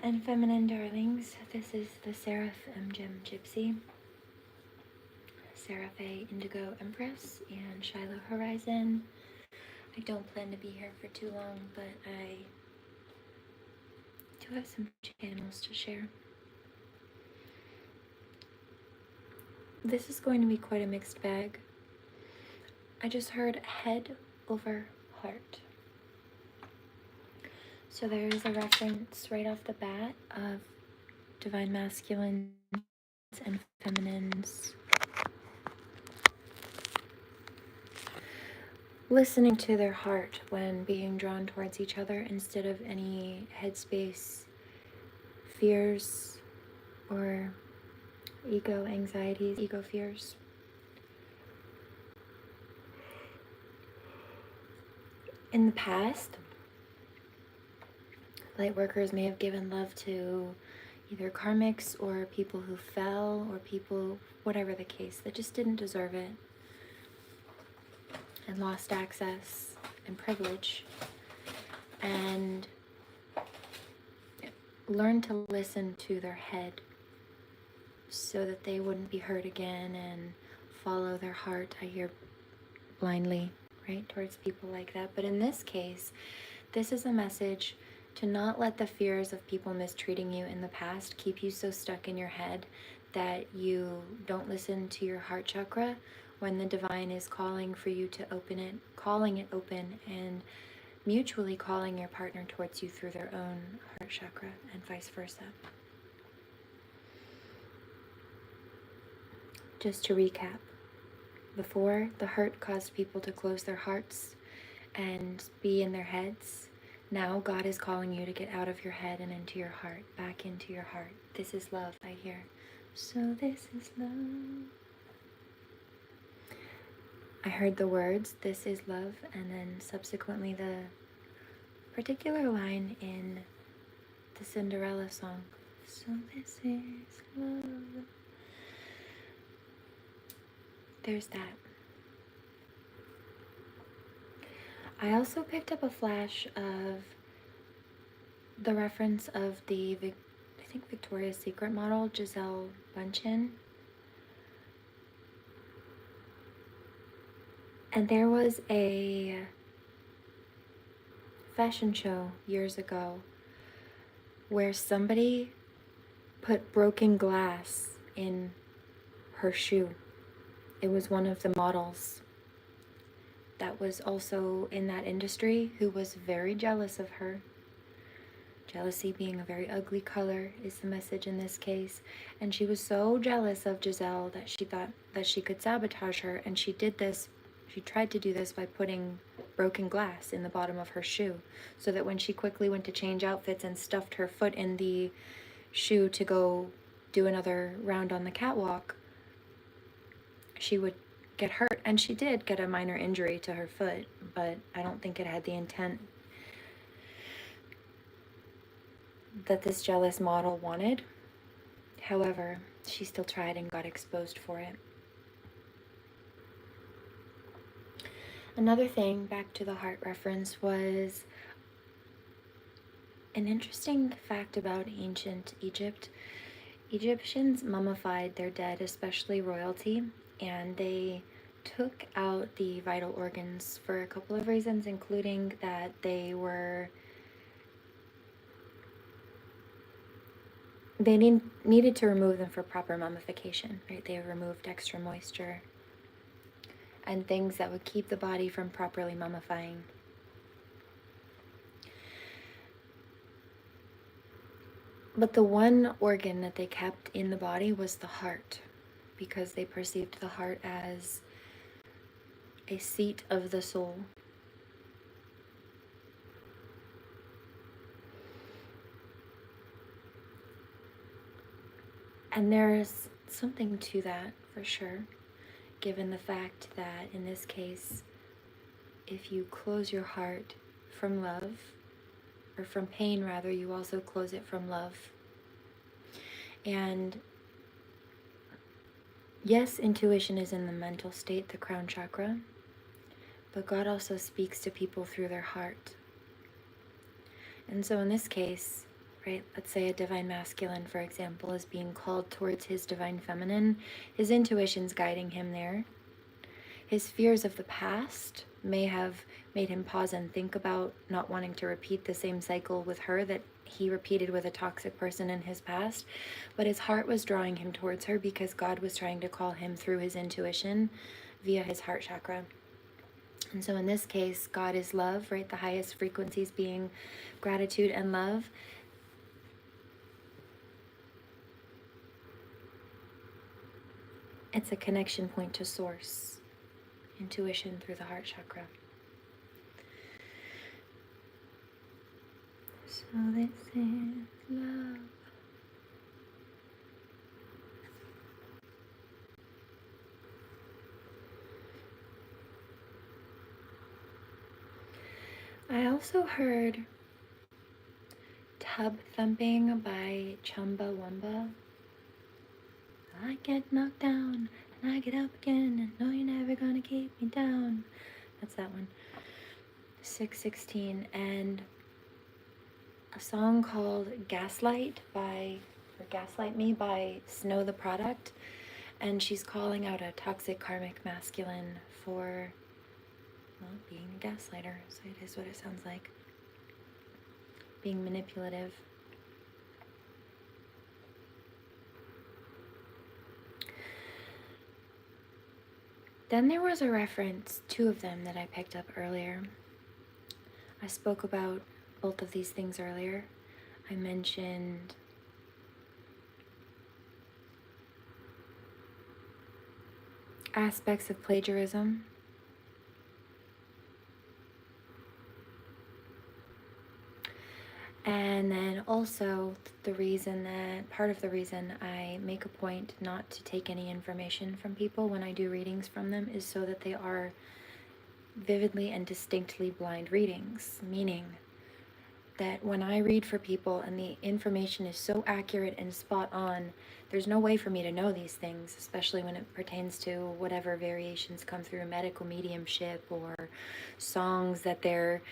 and feminine darlings, this is the Seraphim Gem Gypsy, SeraFae Indigo Empress, and Shiloh Horizon. I don't plan to be here for too long, but I do have some channels to share. This is going to be quite a mixed bag. I just heard head over heart. So there is a reference right off the bat of divine masculines and feminines listening to their heart when being drawn towards each other instead of any headspace fears or ego anxieties, ego fears. In the past, light workers may have given love to either karmics or people who fell or people, whatever the case, that just didn't deserve it and lost access and privilege, and learned to listen to their head so that they wouldn't be hurt again and follow their heart, I hear, blindly, right, towards people like that. But in this case, this is a message to not let the fears of people mistreating you in the past keep you so stuck in your head that you don't listen to your heart chakra when the divine is calling for you to open it, calling it open, and mutually calling your partner towards you through their own heart chakra and vice versa. Just to recap, before, the hurt caused people to close their hearts and be in their heads. Now God is calling you to get out of your head and into your heart, back into your heart. This is love, I hear. So this is love. I heard the words, this is love, and then subsequently the particular line in the Cinderella song. So this is love. There's that. I also picked up a flash of the reference of the, I think, Victoria's Secret model, Gisele Bündchen. And there was a fashion show years ago where somebody put broken glass in her shoe. It was one of the models that was also in that industry who was very jealous of her. Jealousy being a very ugly color is the message in this case. And she was so jealous of Gisele that she thought that she could sabotage her, and she did this. She tried to do this by putting broken glass in the bottom of her shoe so that when she quickly went to change outfits and stuffed her foot in the shoe to go do another round on the catwalk, she would get hurt. And she did get a minor injury to her foot, but I don't think it had the intent that this jealous model wanted. However, she still tried and got exposed for it. Another thing, back to the heart reference, was an interesting fact about ancient Egypt. Egyptians mummified their dead, especially royalty, and they took out the vital organs for a couple of reasons, including that they needed to remove them for proper mummification, right? They removed extra moisture and things that would keep the body from properly mummifying. But the one organ that they kept in the body was the heart, because they perceived the heart as a seat of the soul. And there's something to that, for sure, given the fact that in this case, if you close your heart from love, or from pain rather, you also close it from love. And yes, intuition is in the mental state, the crown chakra, but God also speaks to people through their heart. And so in this case, right? Let's say a divine masculine, for example, is being called towards his divine feminine. His intuition's guiding him there. His fears of the past may have made him pause and think about not wanting to repeat the same cycle with her that he repeated with a toxic person in his past. But his heart was drawing him towards her because God was trying to call him through his intuition via his heart chakra. And so in this case, God is love, right? The highest frequencies being gratitude and love. It's a connection point to source, intuition through the heart chakra. So this is love. I also heard Tub Thumping by Chumbawamba. I get knocked down and I get up again and know you're never gonna keep me down. That's that one. 616. And a song called Gaslight Me by Snow the Product. And she's calling out a toxic karmic masculine for, well, being a gaslighter. So it is what it sounds like. Being manipulative. Then there was a reference, two of them that I picked up earlier. I spoke about both of these things earlier. I mentioned aspects of plagiarism. And then also part of the reason I make a point not to take any information from people when I do readings from them is so that they are vividly and distinctly blind readings, meaning that when I read for people and the information is so accurate and spot on, there's no way for me to know these things, especially when it pertains to whatever variations come through medical mediumship or songs that their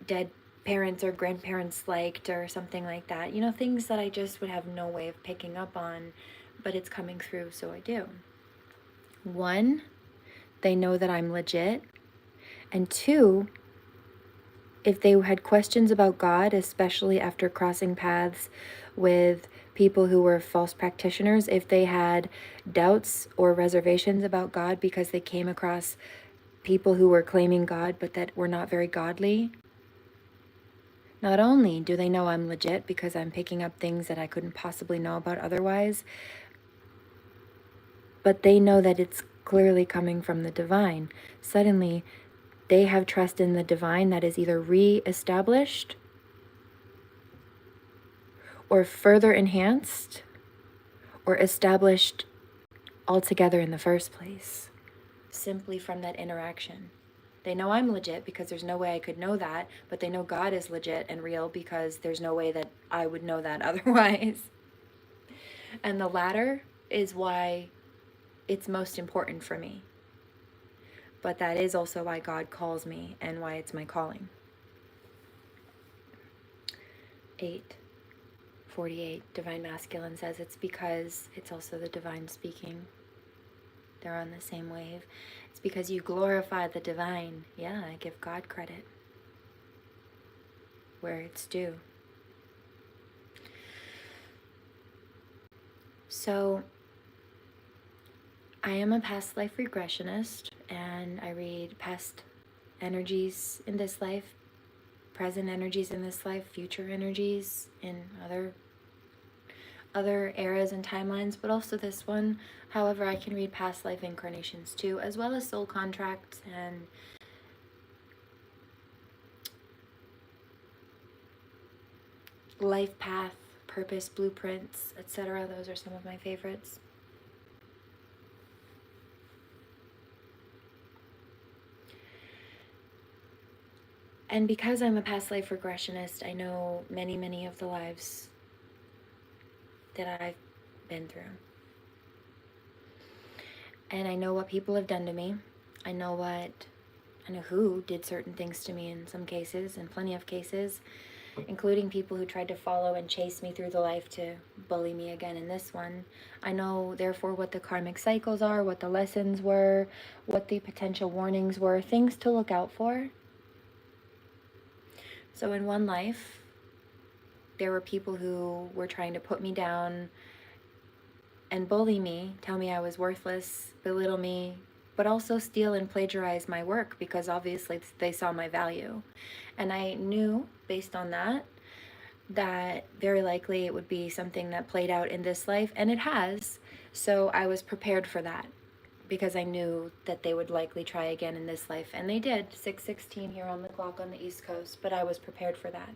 dead parents or grandparents liked or something like that. You know, things that I just would have no way of picking up on, but it's coming through, so I do. One, they know that I'm legit. And two, if they had questions about God, especially after crossing paths with people who were false practitioners, if they had doubts or reservations about God because they came across people who were claiming God but that were not very godly, not only do they know I'm legit because I'm picking up things that I couldn't possibly know about otherwise, but they know that it's clearly coming from the divine. Suddenly, they have trust in the divine that is either re-established or further enhanced or established altogether in the first place, simply from that interaction. They know I'm legit because there's no way I could know that, but they know God is legit and real because there's no way that I would know that otherwise. And the latter is why it's most important for me. But that is also why God calls me and why it's my calling. 8:48, Divine Masculine says it's because it's also the divine speaking. They're on the same wave. It's because you glorify the divine. Yeah, I give God credit where it's due. So, I am a past life regressionist, and I read past energies in this life, present energies in this life, future energies in other eras and timelines, but also this one. However, I can read past life incarnations too, as well as soul contracts and life path, purpose, blueprints, etc. Those are some of my favorites. And because I'm a past life regressionist, I know many, many of the lives that I've been through. And I know what people have done to me. I know who did certain things to me in some cases, in plenty of cases. including people who tried to follow and chase me through the life to bully me again in this one. I know, therefore, what the karmic cycles are, what the lessons were, what the potential warnings were, things to look out for. So in one life, there were people who were trying to put me down and bully me, tell me I was worthless, belittle me, but also steal and plagiarize my work because obviously they saw my value. And I knew, based on that, that very likely it would be something that played out in this life, and it has. So I was prepared for that because I knew that they would likely try again in this life, and they did. 6:16 here on the clock on the East Coast, but I was prepared for that.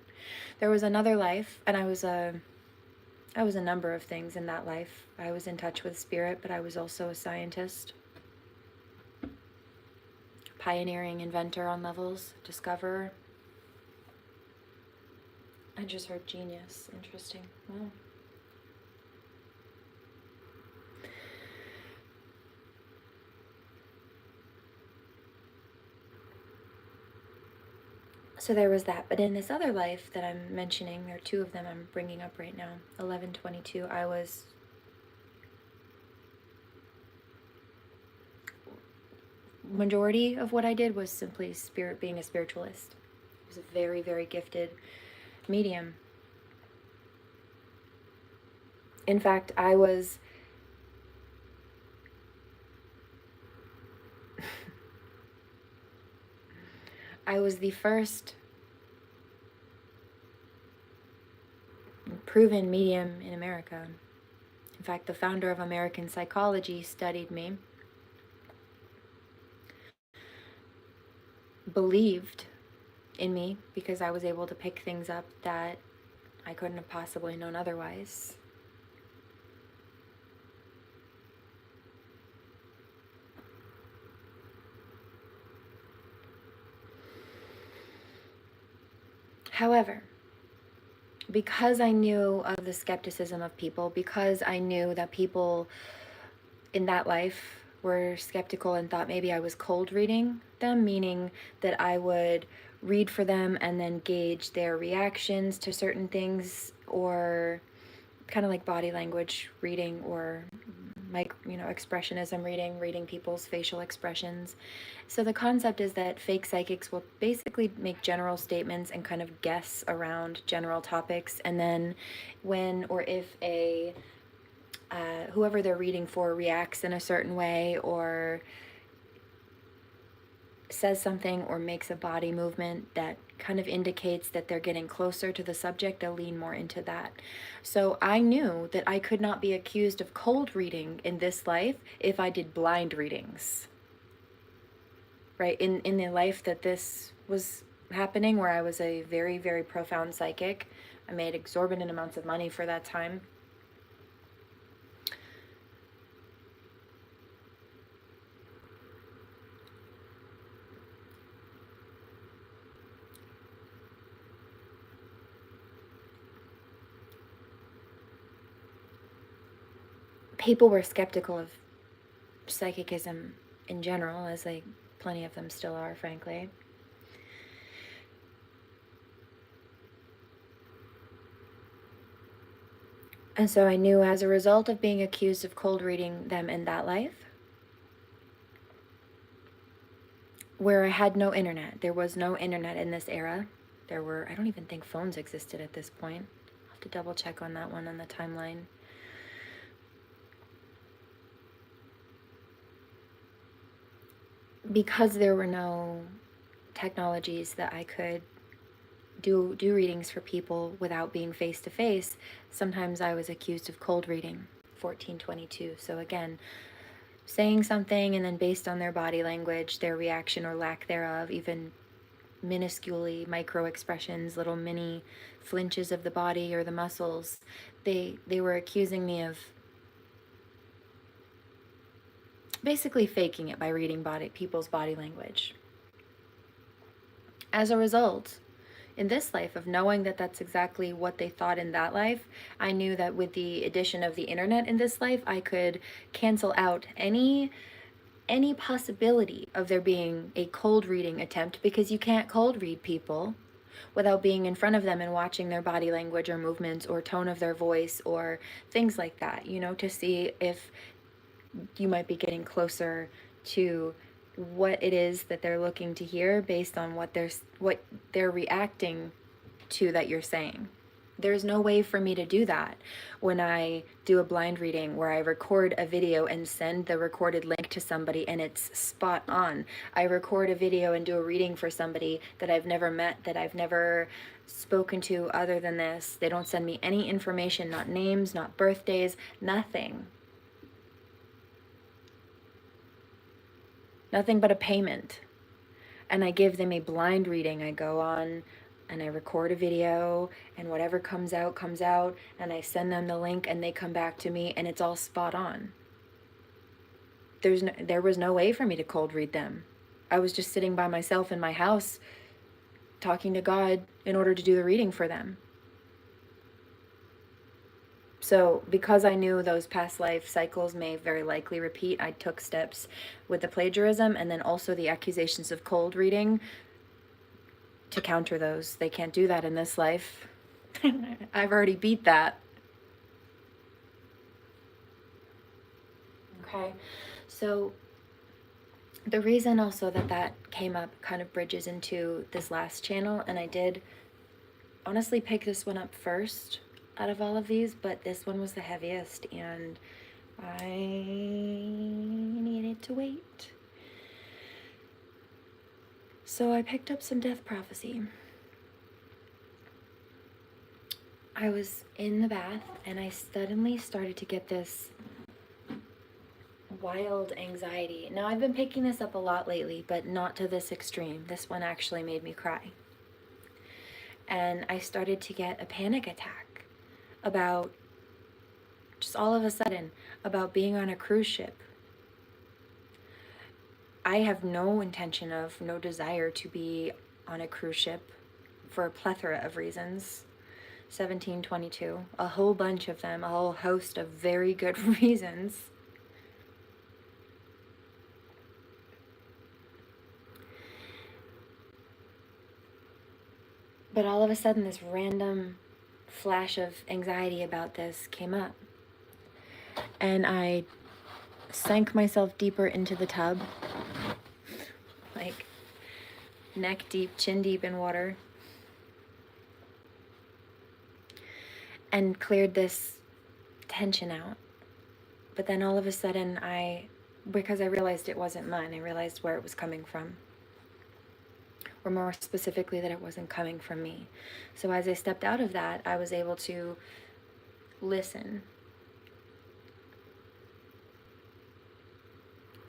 There was another life, and I was a number of things in that life. I was in touch with spirit, but I was also a scientist, pioneering inventor on levels, discoverer. I just heard genius. Interesting. Wow. So there was that. But in this other life that I'm mentioning, there are two of them I'm bringing up right now, 1122, I was majority of what I did was simply spirit, being a spiritualist. I was a very, very gifted medium. In fact, I was the first proven medium in America. In fact, the founder of American psychology studied me, believed in me because I was able to pick things up that I couldn't have possibly known otherwise. However, because I knew of the skepticism of people, because I knew that people in that life were skeptical and thought maybe I was cold reading them, meaning that I would read for them and then gauge their reactions to certain things, or kind of like body language reading, or expressionism reading people's facial expressions. So the concept is that fake psychics will basically make general statements and kind of guess around general topics, and then when or if whoever they're reading for reacts in a certain way, or says something or makes a body movement that kind of indicates that they're getting closer to the subject, they'll lean more into that. So I knew that I could not be accused of cold reading in this life if I did blind readings. Right? In the life that this was happening, where I was a very, very profound psychic, I made exorbitant amounts of money for that time. People were skeptical of psychicism in general, as like plenty of them still are, frankly. And so I knew, as a result of being accused of cold reading them in that life, where I had no internet, there was no internet in this era. I don't even think phones existed at this point. I'll have to double check on that one on the timeline. Because there were no technologies that I could do readings for people without being face to face, sometimes I was accused of cold reading. 1422. So again, saying something and then based on their body language, their reaction or lack thereof, even minusculely micro expressions, little mini flinches of the body or the muscles, they were accusing me of basically faking it by reading people's body language. As a result, in this life, of knowing that that's exactly what they thought in that life, I knew that with the addition of the internet in this life, I could cancel out any possibility of there being a cold reading attempt, because you can't cold read people. without being in front of them and watching their body language or movements or tone of their voice or things like that, you know, to see if you might be getting closer to what it is that they're looking to hear based on what they're reacting to that you're saying. There's no way for me to do that when I do a blind reading where I record a video and send the recorded link to somebody and it's spot on. I record a video and do a reading for somebody that I've never met, that I've never spoken to other than this. They don't send me any information, not names, not birthdays, nothing. Nothing but a payment. And I give them a blind reading. I go on and I record a video, and whatever comes out, and I send them the link and they come back to me and it's all spot on. There was no way for me to cold read them. I was just sitting by myself in my house talking to God in order to do the reading for them. So because I knew those past life cycles may very likely repeat, I took steps with the plagiarism and then also the accusations of cold reading to counter those. They can't do that in this life. I've already beat that. Okay, so the reason also that came up kind of bridges into this last channel, and I did honestly pick this one up first out of all of these, but this one was the heaviest and I needed to wait. So I picked up some death prophecy. I was in the bath and I suddenly started to get this wild anxiety. Now I've been picking this up a lot lately, but not to this extreme. This one actually made me cry. And I started to get a panic attack about, just all of a sudden, about being on a cruise ship. I have no intention of, no desire to be on a cruise ship for a plethora of reasons. 1722, a whole bunch of them, a whole host of very good reasons. But all of a sudden, this random flash of anxiety about this came up. And I sank myself deeper into the tub, like neck deep, chin deep in water, and cleared this tension out. But then all of a sudden, because I realized it wasn't mine, I realized where it was coming from. Or more specifically, that it wasn't coming from me. So as I stepped out of that, I was able to listen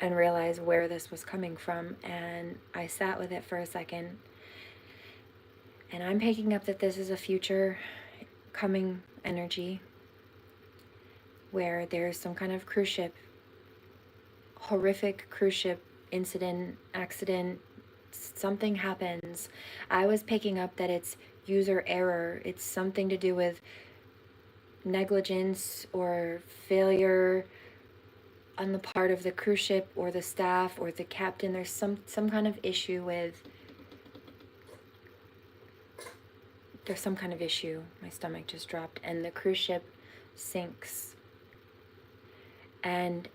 and realize where this was coming from. And I sat with it for a second. And I'm picking up that this is a future coming energy where there's some kind of cruise ship, horrific cruise ship incident, accident, something happens. I was picking up that it's user error. It's something to do with negligence or failure on the part of the cruise ship or the staff or the captain. There's some kind of issue with, there's some kind of issue. My stomach just dropped and the cruise ship sinks. And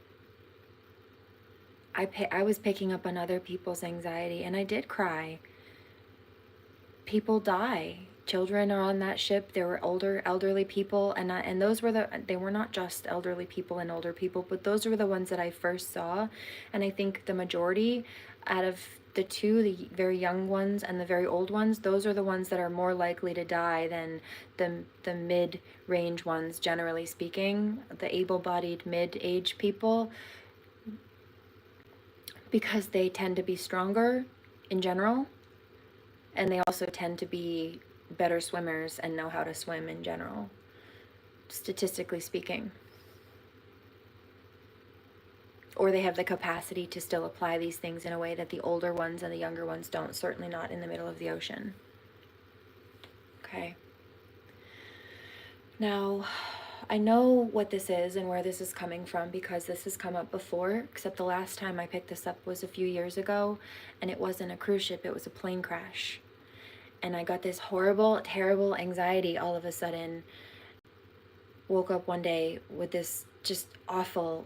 I was picking up on other people's anxiety, and I did cry. People die. Children are on that ship. There were elderly people, and those were they were not just elderly people and older people, but those were the ones that I first saw. And I think the majority out of the two, the very young ones and the very old ones, those are the ones that are more likely to die than the mid-range ones, generally speaking, the able-bodied mid-age people, because they tend to be stronger in general, and they also tend to be better swimmers and know how to swim in general, statistically speaking. Or they have the capacity to still apply these things in a way that the older ones and the younger ones don't, certainly not in the middle of the ocean. Okay. Now, I know what this is and where this is coming from because this has come up before, except the last time I picked this up was a few years ago, and it wasn't a cruise ship, it was a plane crash. And I got this horrible, terrible anxiety all of a sudden. Woke up one day with this just awful,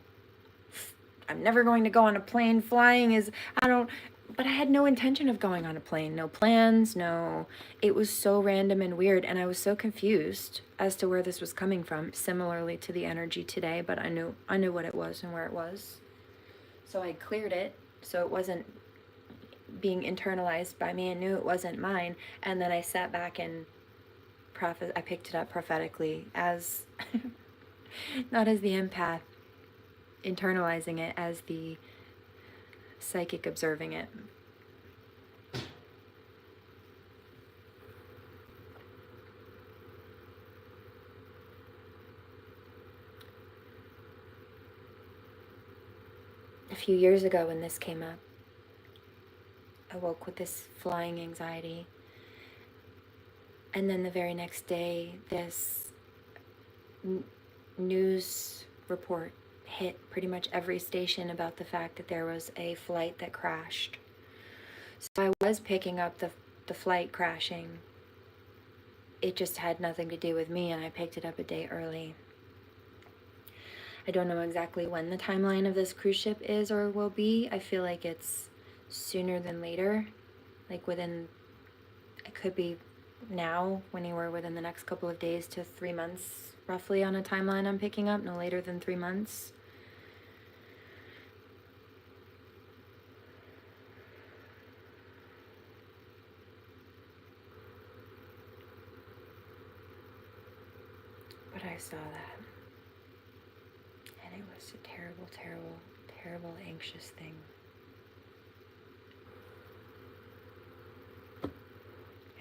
I'm never going to go on a plane. Flying is, but I had no intention of going on a plane. No plans, no. It was so random and weird, and I was so confused as to where this was coming from, similarly to the energy today, but I knew what it was and where it was. So I cleared it, so it wasn't being internalized by me. I knew it wasn't mine, and then I sat back and I picked it up prophetically as, not as the empath internalizing it, as the psychic observing it. A few years ago when this came up, I woke with this flying anxiety. And then the very next day, this news report hit pretty much every station about the fact that there was a flight that crashed. So I was picking up the flight crashing. It just had nothing to do with me, and I picked it up a day early. I don't know exactly when the timeline of this cruise ship is or will be. I feel like it's sooner than later. Like it could be now, anywhere within the next couple of days to 3 months, roughly, on a timeline I'm picking up, no later than 3 months. But I saw that, and it was a terrible, terrible, terrible, anxious thing.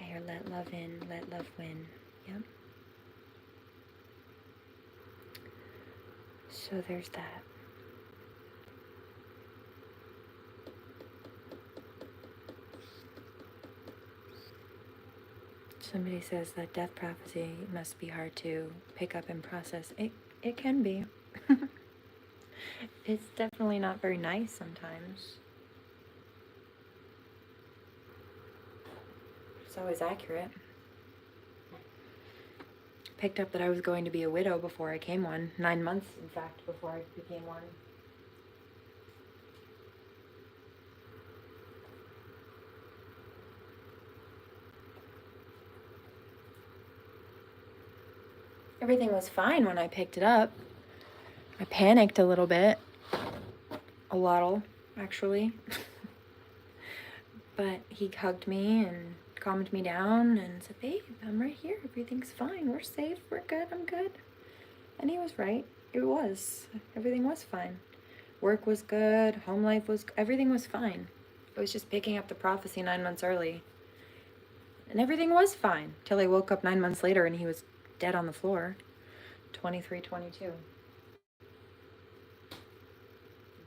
I hear let love in, let love win. Yep. So there's that. Somebody says that death prophecy must be hard to pick up and process. It can be. It's definitely not very nice sometimes. It's always accurate. Picked up that I was going to be a widow before I came one. 9 months, in fact, before I became one. Everything was fine when I picked it up. I panicked a little bit. A lot, actually. But he hugged me and calmed me down and said, babe, I'm right here. Everything's fine. We're safe. We're good. I'm good. And he was right. It was. Everything was fine. Work was good. Home life was, everything was fine. I was just picking up the prophecy 9 months early. And everything was fine till I woke up 9 months later and he was dead on the floor. 23, 22.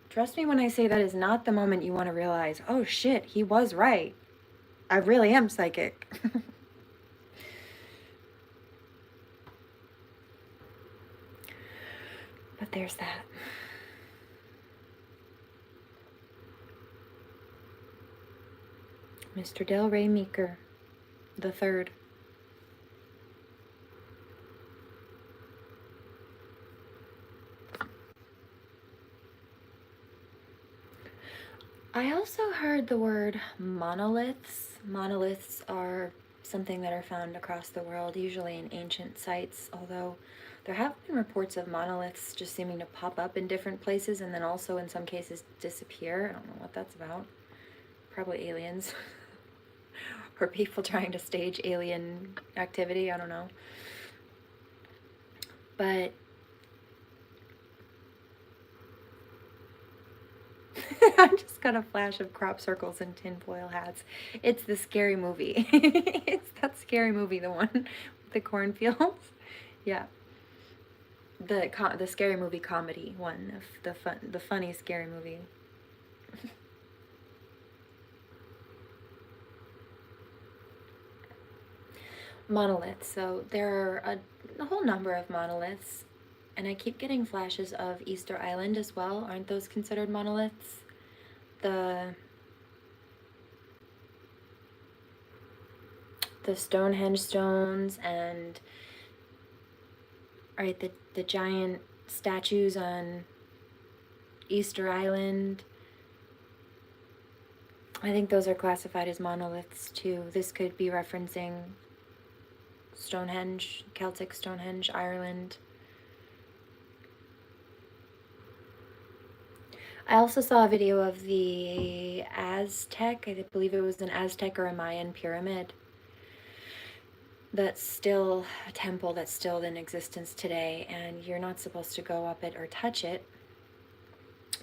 Trust me when I say that is not the moment you want to realize, oh shit, he was right. I really am psychic. But there's that. Mr. Del Rey Meeker, the third. I also heard the word monoliths. Monoliths are something that are found across the world, usually in ancient sites, although there have been reports of monoliths just seeming to pop up in different places and then also in some cases disappear. I don't know what that's about. Probably aliens. Or people trying to stage alien activity, I don't know. But I just got a flash of crop circles and tinfoil hats. It's the Scary Movie. It's that Scary Movie, the one with the cornfields. Yeah. The Scary Movie comedy one, the funny Scary Movie. Monoliths. So there are a whole number of monoliths, and I keep getting flashes of Easter Island as well. Aren't those considered monoliths? The the Stonehenge stones and right the giant statues on Easter Island. I think those are classified as monoliths too. This could be referencing Stonehenge, Celtic Stonehenge, Ireland. I also saw a video of the Aztec, I believe it was an Aztec or a Mayan pyramid. That's still a temple that's still in existence today, and you're not supposed to go up it or touch it,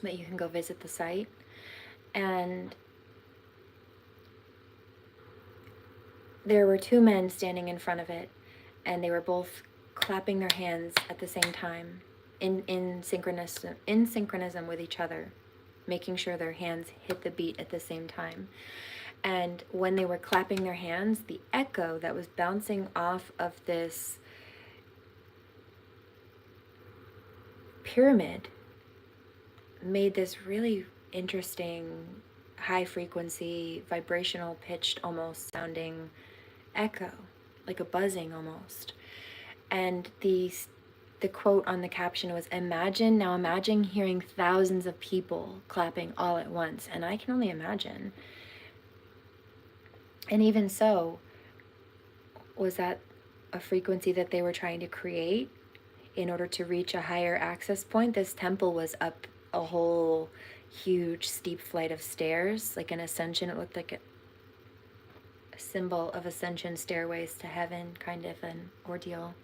but you can go visit the site. And there were two men standing in front of it, and they were both clapping their hands at the same time, in synchronism with each other, making sure their hands hit the beat at the same time. And when they were clapping their hands, the echo that was bouncing off of this pyramid made this really interesting, high frequency, vibrational pitched almost sounding echo, like a buzzing almost. And the quote on the caption was, imagine hearing thousands of people clapping all at once. And I can only imagine. And even so, was that a frequency that they were trying to create in order to reach a higher access point? This temple was up a whole huge steep flight of stairs, like an ascension. It looked like a symbol of ascension, stairways to heaven, kind of an ordeal.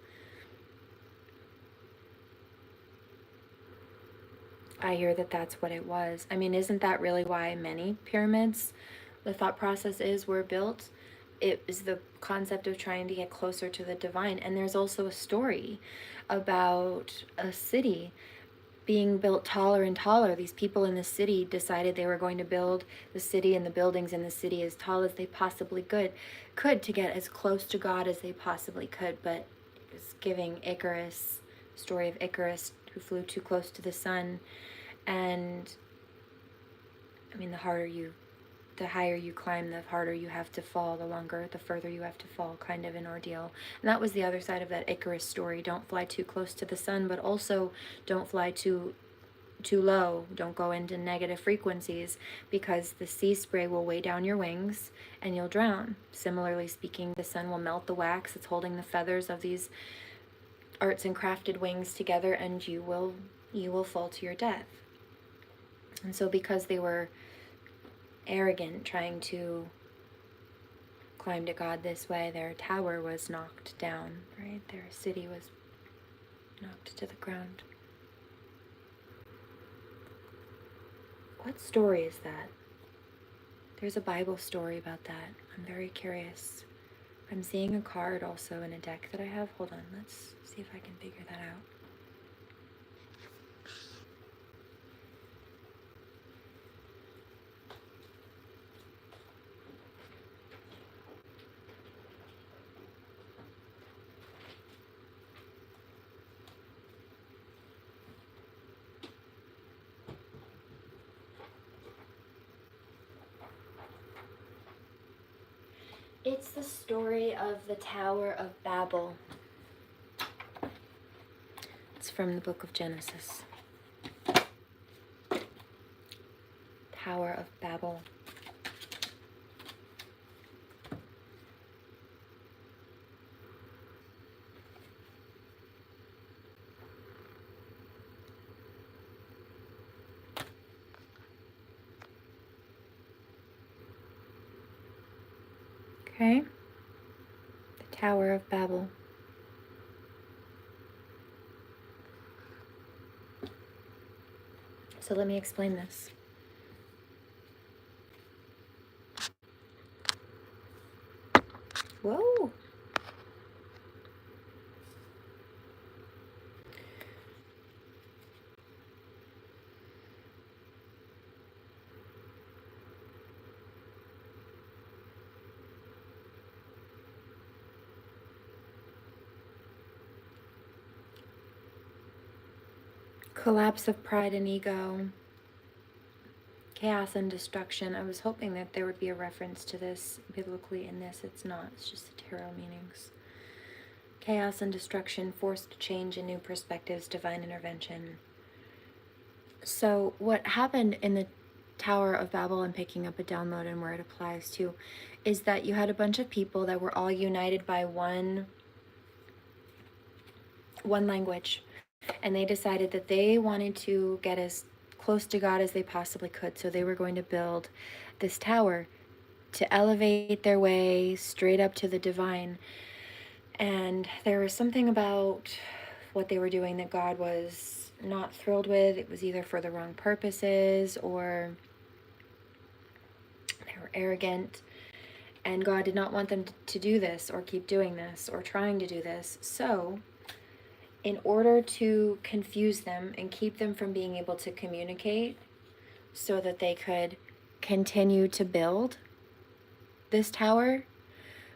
I hear that that's what it was. I mean, isn't that really why many pyramids, the thought process is, were built? It is the concept of trying to get closer to the divine. And there's also a story about a city being built taller and taller. These people in the city decided they were going to build the city and the buildings in the city as tall as they possibly could to get as close to God as they possibly could. But it was giving Icarus, story of Icarus who flew too close to the sun. And I mean, the higher you climb, the harder you have to fall, the further you have to fall, kind of an ordeal. And that was the other side of that Icarus story. Don't fly too close to the sun, but also don't fly too low. Don't go into negative frequencies, because the sea spray will weigh down your wings and you'll drown. Similarly speaking, the sun will melt the wax that's holding the feathers of these arts and crafted wings together, and you will fall to your death. And so because they were arrogant, trying to climb to God this way, their tower was knocked down, right? Their city was knocked to the ground. What story is that? There's a Bible story about that. I'm very curious. I'm seeing a card also in a deck that I have. Hold on, let's see if I can figure that out. It's the story of the Tower of Babel. It's from the book of Genesis. Tower of Babel. Okay? The Tower of Babel. So let me explain this. Whoa! Collapse of pride and ego, Chaos and destruction. I was hoping that there would be a reference to this biblically in this. It's not. It's just the tarot meanings. Chaos and destruction, forced change and new perspectives, divine intervention. So what happened in the Tower of Babel, I'm picking up a download and where it applies to, is that you had a bunch of people that were all united by one language, and they decided that they wanted to get as close to God as they possibly could. So they were going to build this tower to elevate their way straight up to the divine. And there was something about what they were doing that God was not thrilled with. It was either for the wrong purposes or they were arrogant. And God did not want them to do this or keep doing this or trying to do this. So in order to confuse them and keep them from being able to communicate so that they could continue to build this tower,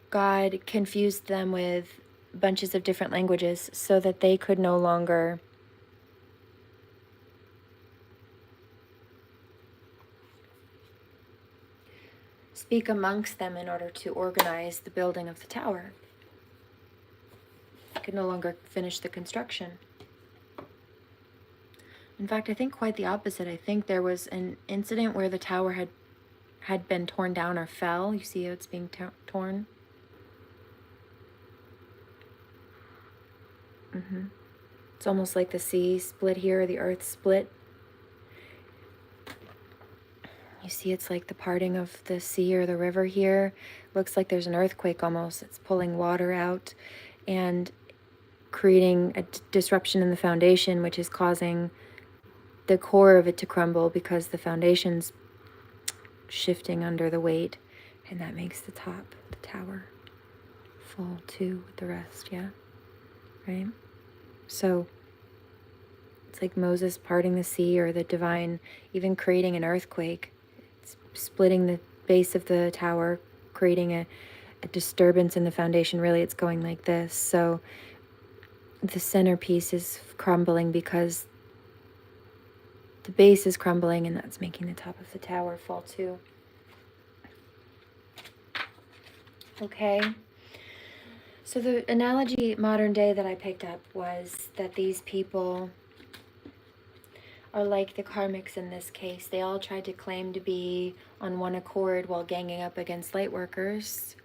God confused them with bunches of different languages so that they could no longer speak amongst them in order to organize the building of the tower. They could no longer finish the construction. In fact, I think quite the opposite. I think there was an incident where the tower had been torn down or fell. You see how it's being torn? It's almost like the sea split here, or the earth split. You see it's like the parting of the sea or the river here. Looks like there's an earthquake almost. It's pulling water out and creating a disruption in the foundation, which is causing the core of it to crumble because the foundation's shifting under the weight, and that makes the top, the tower, fall too with the rest, yeah? Right? So it's like Moses parting the sea, or the divine even creating an earthquake. It's splitting the base of the tower, creating a disturbance in the foundation. Really, it's going like this. So the centerpiece is crumbling because the base is crumbling, and that's making the top of the tower fall too. Okay. So the analogy modern day that I picked up was that these people are like the karmics in this case. They all tried to claim to be on one accord while ganging up against light workers,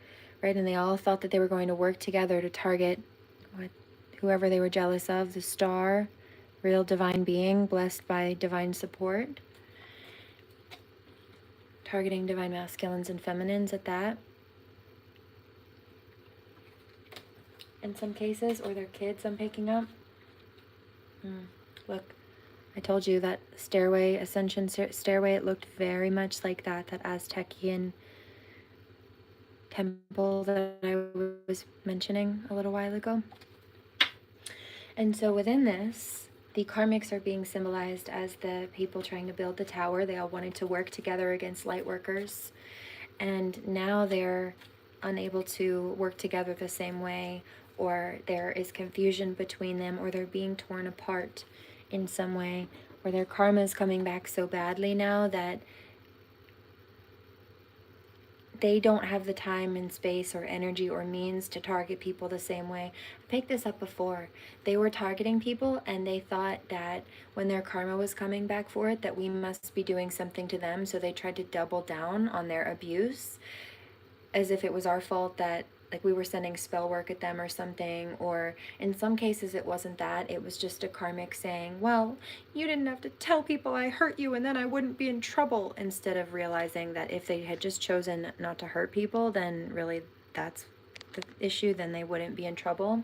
right? And they all thought that they were going to work together to target whoever they were jealous of, the star, real divine being, blessed by divine support, targeting divine masculines and feminines at that. In some cases, or their kids I'm picking up. Look, I told you that stairway, ascension stairway, it looked very much like that Aztecian temple that I was mentioning a little while ago. And so within this, the karmics are being symbolized as the people trying to build the tower. They all wanted to work together against light workers. And now they're unable to work together the same way, or there is confusion between them, or they're being torn apart in some way, or their karma is coming back so badly now that they don't have the time and space or energy or means to target people the same way. I picked this up before. They were targeting people, and they thought that when their karma was coming back for it, that we must be doing something to them. So they tried to double down on their abuse, as if it was our fault that like we were sending spell work at them or something. Or in some cases it wasn't that, it was just a karmic saying, well, you didn't have to tell people I hurt you and then I wouldn't be in trouble, instead of realizing that if they had just chosen not to hurt people, then really that's the issue, then they wouldn't be in trouble.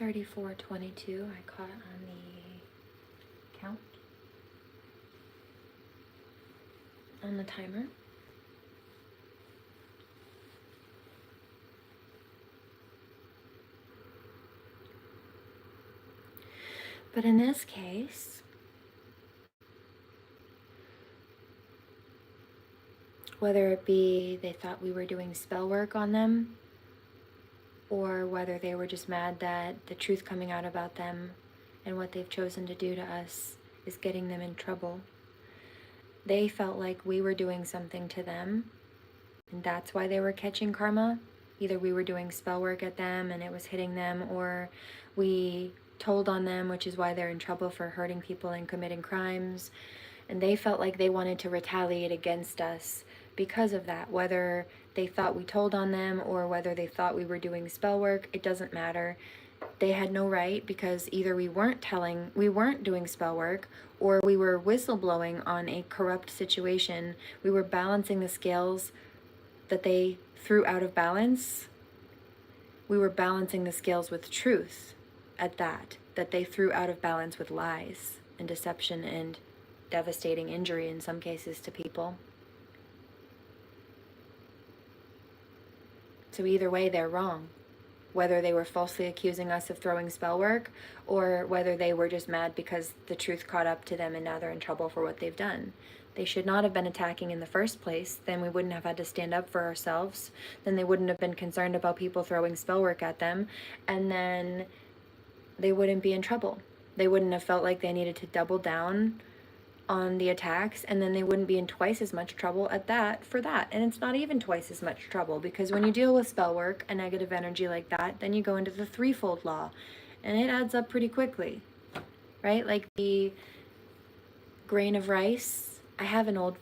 $34.22 I caught on the count, on the timer. But in this case, whether it be they thought we were doing spell work on them, or whether they were just mad that the truth coming out about them and what they've chosen to do to us is getting them in trouble. They felt like we were doing something to them, and that's why they were catching karma. Either we were doing spell work at them and it was hitting them, or we told on them, which is why they're in trouble for hurting people and committing crimes. And they felt like they wanted to retaliate against us because of that. Whether they thought we told on them or whether they thought we were doing spell work, it doesn't matter. They had no right, because either we weren't doing spell work, or we were whistleblowing on a corrupt situation. We were balancing the scales that they threw out of balance. We were balancing the scales with truth at that they threw out of balance with lies and deception and devastating injury in some cases to people. So either way, they're wrong. Whether they were falsely accusing us of throwing spell work, or whether they were just mad because the truth caught up to them and now they're in trouble for what they've done. They should not have been attacking in the first place. Then we wouldn't have had to stand up for ourselves. Then they wouldn't have been concerned about people throwing spell work at them. And then they wouldn't be in trouble. They wouldn't have felt like they needed to double down on the attacks, and then they wouldn't be in twice as much trouble at that for that. And it's not even twice as much trouble, because when you deal with spell work, a negative energy like that, then you go into the threefold law, and it adds up pretty quickly, right? Like the grain of rice. I have an old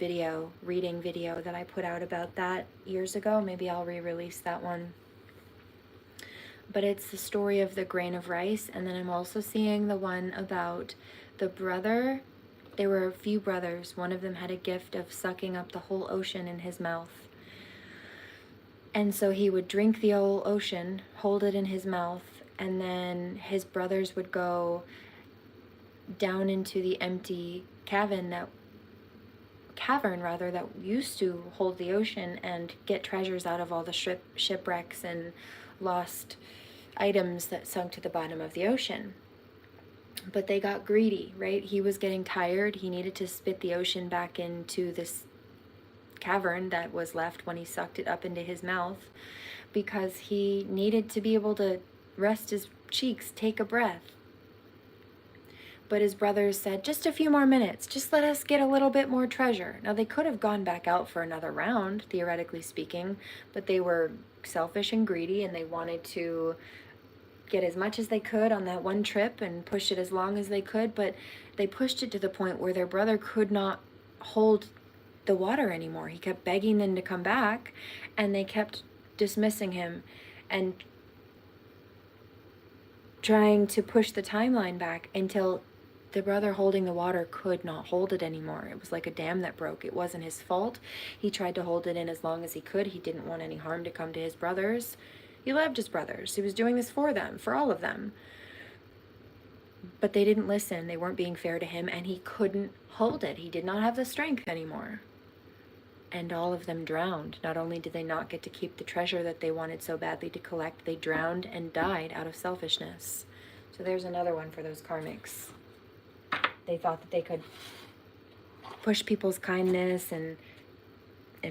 reading video that I put out about that years ago. Maybe I'll re-release that one. But it's the story of the grain of rice, and then I'm also seeing the one about the brother. There were a few brothers. One of them had a gift of sucking up the whole ocean in his mouth. And so he would drink the whole ocean, hold it in his mouth, and then his brothers would go down into the empty cavern that used to hold the ocean and get treasures out of all the shipwrecks and lost items that sunk to the bottom of the ocean. But they got greedy, right? He was getting tired. He needed to spit the ocean back into this cavern that was left when he sucked it up into his mouth, because he needed to be able to rest his cheeks, take a breath. But his brothers said, just a few more minutes, just let us get a little bit more treasure. Now, they could have gone back out for another round, theoretically speaking, but they were selfish and greedy, and they wanted to get as much as they could on that one trip and push it as long as they could. But they pushed it to the point where their brother could not hold the water anymore. He kept begging them to come back, and they kept dismissing him and trying to push the timeline back until the brother holding the water could not hold it anymore. It was like a dam that broke. It wasn't his fault. He tried to hold it in as long as he could. He didn't want any harm to come to his brothers. He loved his brothers. He was doing this for them, for all of them. But they didn't listen. They weren't being fair to him, and he couldn't hold it. He did not have the strength anymore. And all of them drowned. Not only did they not get to keep the treasure that they wanted so badly to collect, they drowned and died out of selfishness. So there's another one for those karmics. They thought that they could push people's kindness and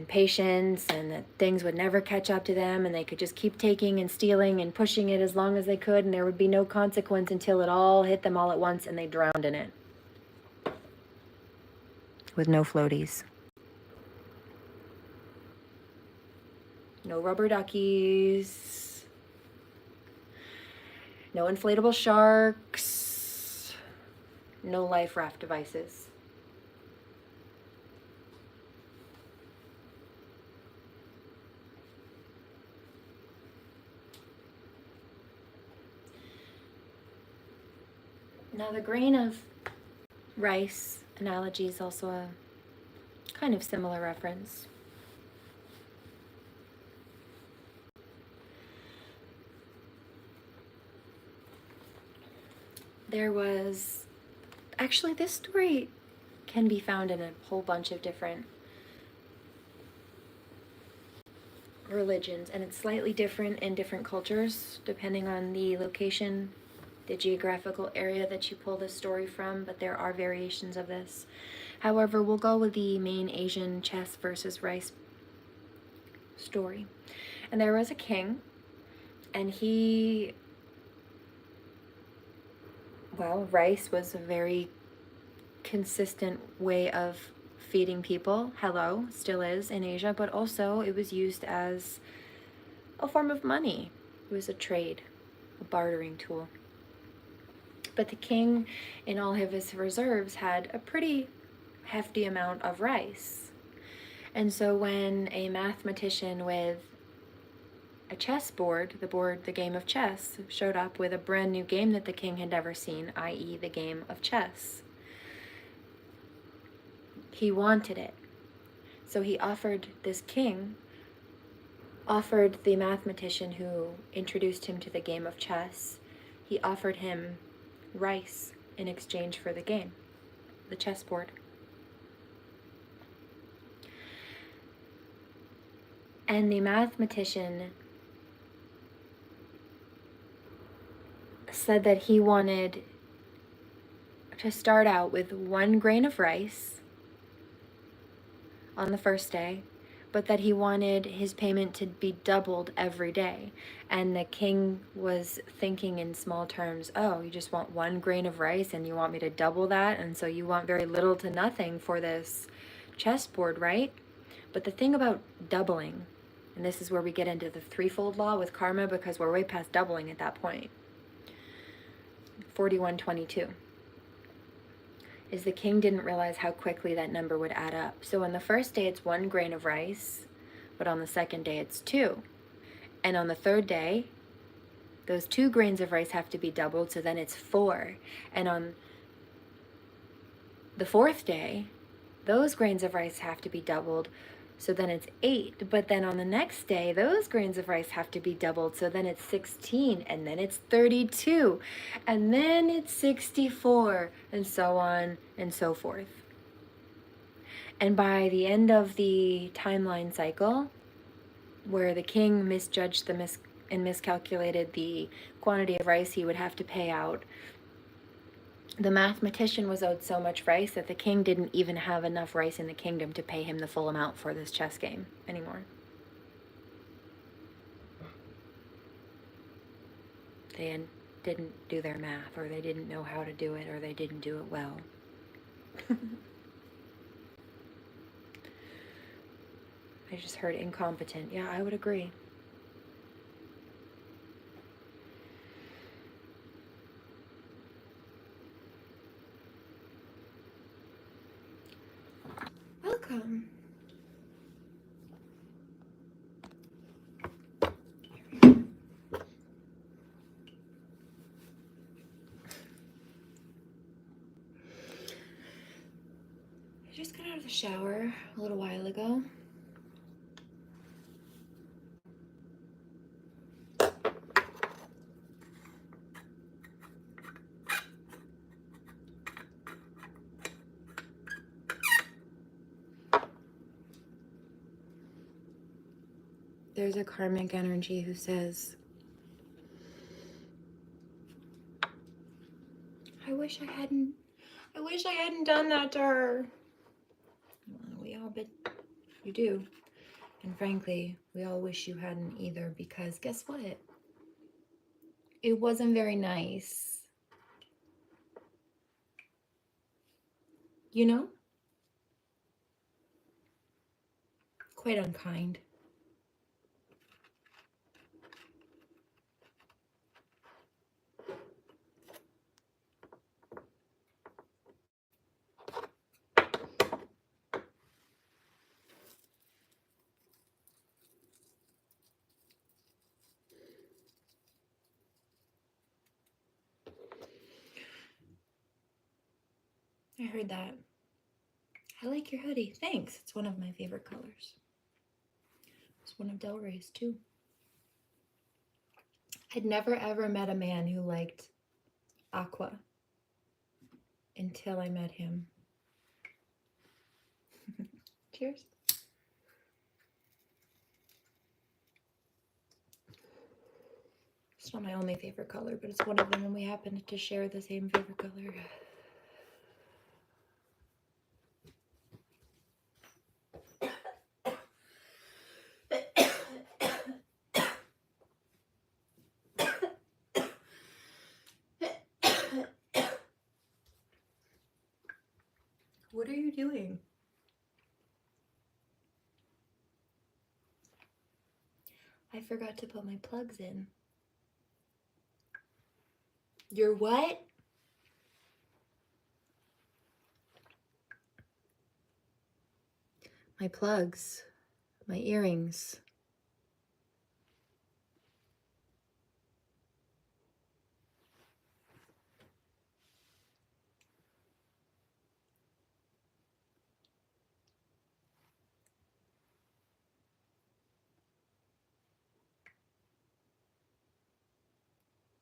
patience, and that things would never catch up to them, and they could just keep taking and stealing and pushing it as long as they could, and there would be no consequence until it all hit them all at once and they drowned in it. With no floaties. No rubber duckies. No inflatable sharks. No life raft devices. Now, the grain of rice analogy is also a kind of similar reference. There was, actually, this story can be found in a whole bunch of different religions, and it's slightly different in different cultures depending on the location the geographical area that you pull this story from, but there are variations of this. However, we'll go with the main Asian chess versus rice story. And there was a king, and rice was a very consistent way of feeding people. Hello, still is in Asia, but also it was used as a form of money. It was a trade, a bartering tool. But the king, in all of his reserves, had a pretty hefty amount of rice. And so when a mathematician with a chessboard, the game of chess, showed up with a brand new game that the king had never seen, i.e. the game of chess, he wanted it. So he offered the mathematician who introduced him to the game of chess, he offered him rice in exchange for the game, the chessboard. And the mathematician said that he wanted to start out with 1 grain of rice on the first day, but that he wanted his payment to be doubled every day. And the king was thinking in small terms, oh, you just want 1 grain of rice and you want me to double that, and so you want very little to nothing for this chessboard, right? But the thing about doubling, and this is where we get into the threefold law with karma, because we're way past doubling at that point, 4122. Is the king didn't realize how quickly that number would add up. So on the first day it's 1 grain of rice, but on the second day it's 2. And on the third day, those 2 grains of rice have to be doubled, so then it's 4. And on the fourth day, those grains of rice have to be doubled, so then it's 8. But then on the next day, those grains of rice have to be doubled, so then it's 16, and then it's 32, and then it's 64, and so on and so forth. And by the end of the timeline cycle, where the king misjudged and miscalculated the quantity of rice he would have to pay out, the mathematician was owed so much rice that the king didn't even have enough rice in the kingdom to pay him the full amount for this chess game anymore. They didn't do their math, or they didn't know how to do it, or they didn't do it well. I just heard incompetent. Yeah, I would agree. Welcome. I just got out of the shower a little while ago. There's a karmic energy who says, I wish I hadn't done that to her. You do. And frankly, we all wish you hadn't either, because guess what? It wasn't very nice. You know? Quite unkind. I heard that. I like your hoodie. Thanks. It's one of my favorite colors. It's one of Del Rey's too. I'd never ever met a man who liked aqua until I met him. Cheers. It's not my only favorite color, but it's one of them, and we happen to share the same favorite color. What are you doing? I forgot to put my plugs in. Your what? My plugs. My earrings.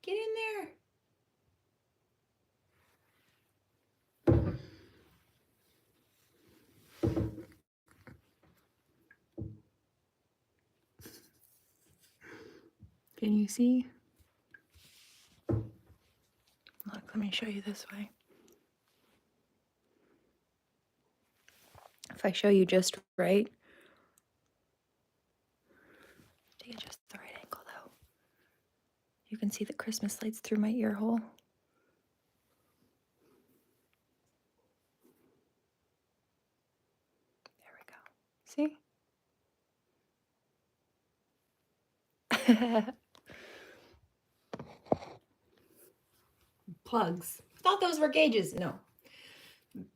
Get in there. Can you see? Look, let me show you this way. If I show you just right, to get just the right angle though, you can see the Christmas lights through my ear hole. There we go. See? Plugs. Thought those were gauges. No,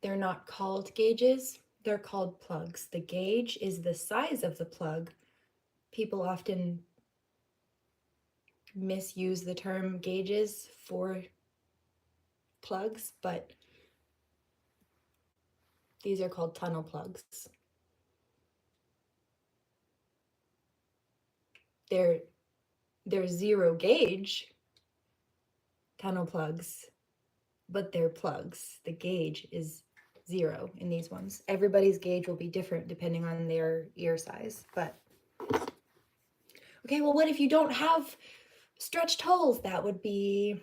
they're not called gauges. They're called plugs. The gauge is the size of the plug. People often misuse the term gauges for plugs, but these are called tunnel plugs. They're zero gauge tunnel plugs, but they're plugs. The gauge is 0 in these ones. Everybody's gauge will be different depending on their ear size, but okay, well, what if you don't have stretched holes? That would be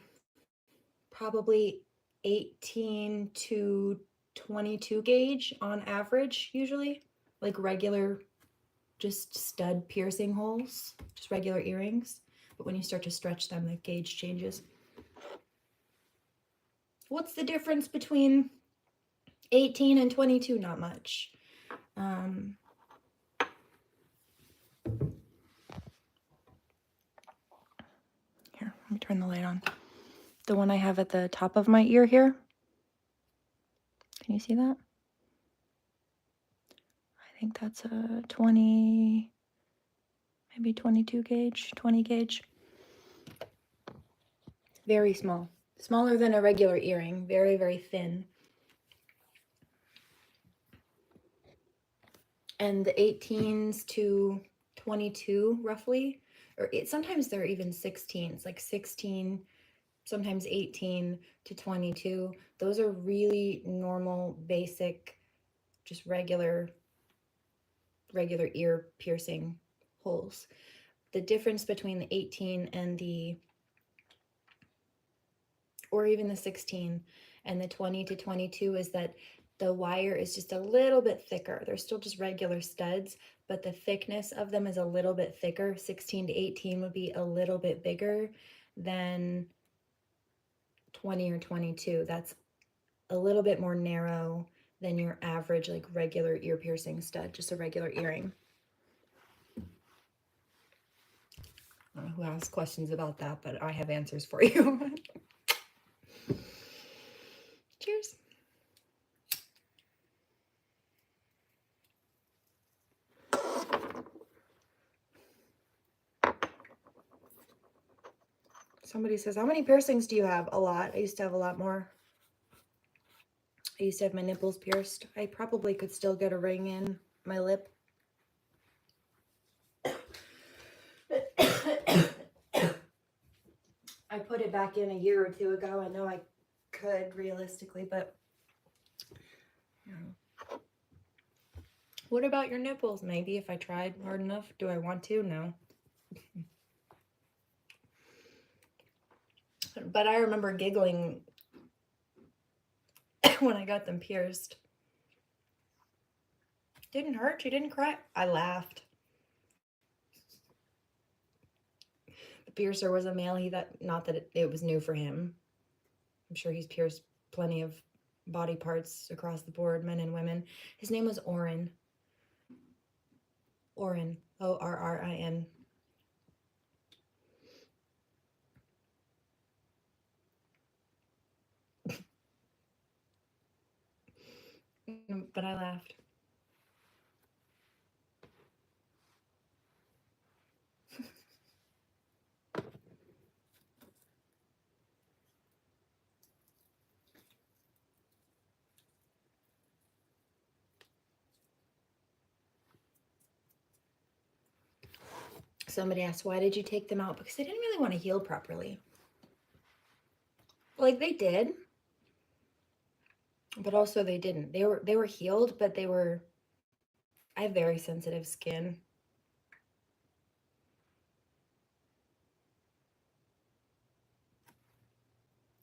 probably 18 to 22 gauge on average, usually, like regular, just stud piercing holes, just regular earrings. But when you start to stretch them, the gauge changes. What's the difference between 18 and 22? Not much. Here, let me turn the light on. The one I have at the top of my ear here. Can you see that? I think that's a 20, maybe 22 gauge, 20 gauge. Very small. Smaller than a regular earring. Very, very thin. And the 18s to 22 roughly, or sometimes they're even 16s, like 16, sometimes 18 to 22. Those are really normal, basic, just regular ear piercing holes. The difference between the 18 and or even the 16 and the 20 to 22 is that the wire is just a little bit thicker. They're still just regular studs, but the thickness of them is a little bit thicker. 16 to 18 would be a little bit bigger than 20 or 22. That's a little bit more narrow than your average, like regular ear piercing stud, just a regular earring. I don't know who asked questions about that, but I have answers for you. Cheers. Somebody says, how many piercings do you have? A lot. I used to have a lot more. I used to have my nipples pierced. I probably could still get a ring in my lip. I put it back in a year or two ago. I know I could realistically, but you know. What about your nipples? Maybe if I tried hard enough. Do I want to? No. But I remember giggling when I got them pierced. Didn't hurt. She didn't cry. I laughed. The piercer was a male. Not that it was new for him. I'm sure he's pierced plenty of body parts across the board, men and women. His name was Orin. Orin. Orrin. But I laughed. Somebody asked, why did you take them out? Because they didn't really want to heal properly. Like, they did, but also they didn't. They were healed, but I have very sensitive skin.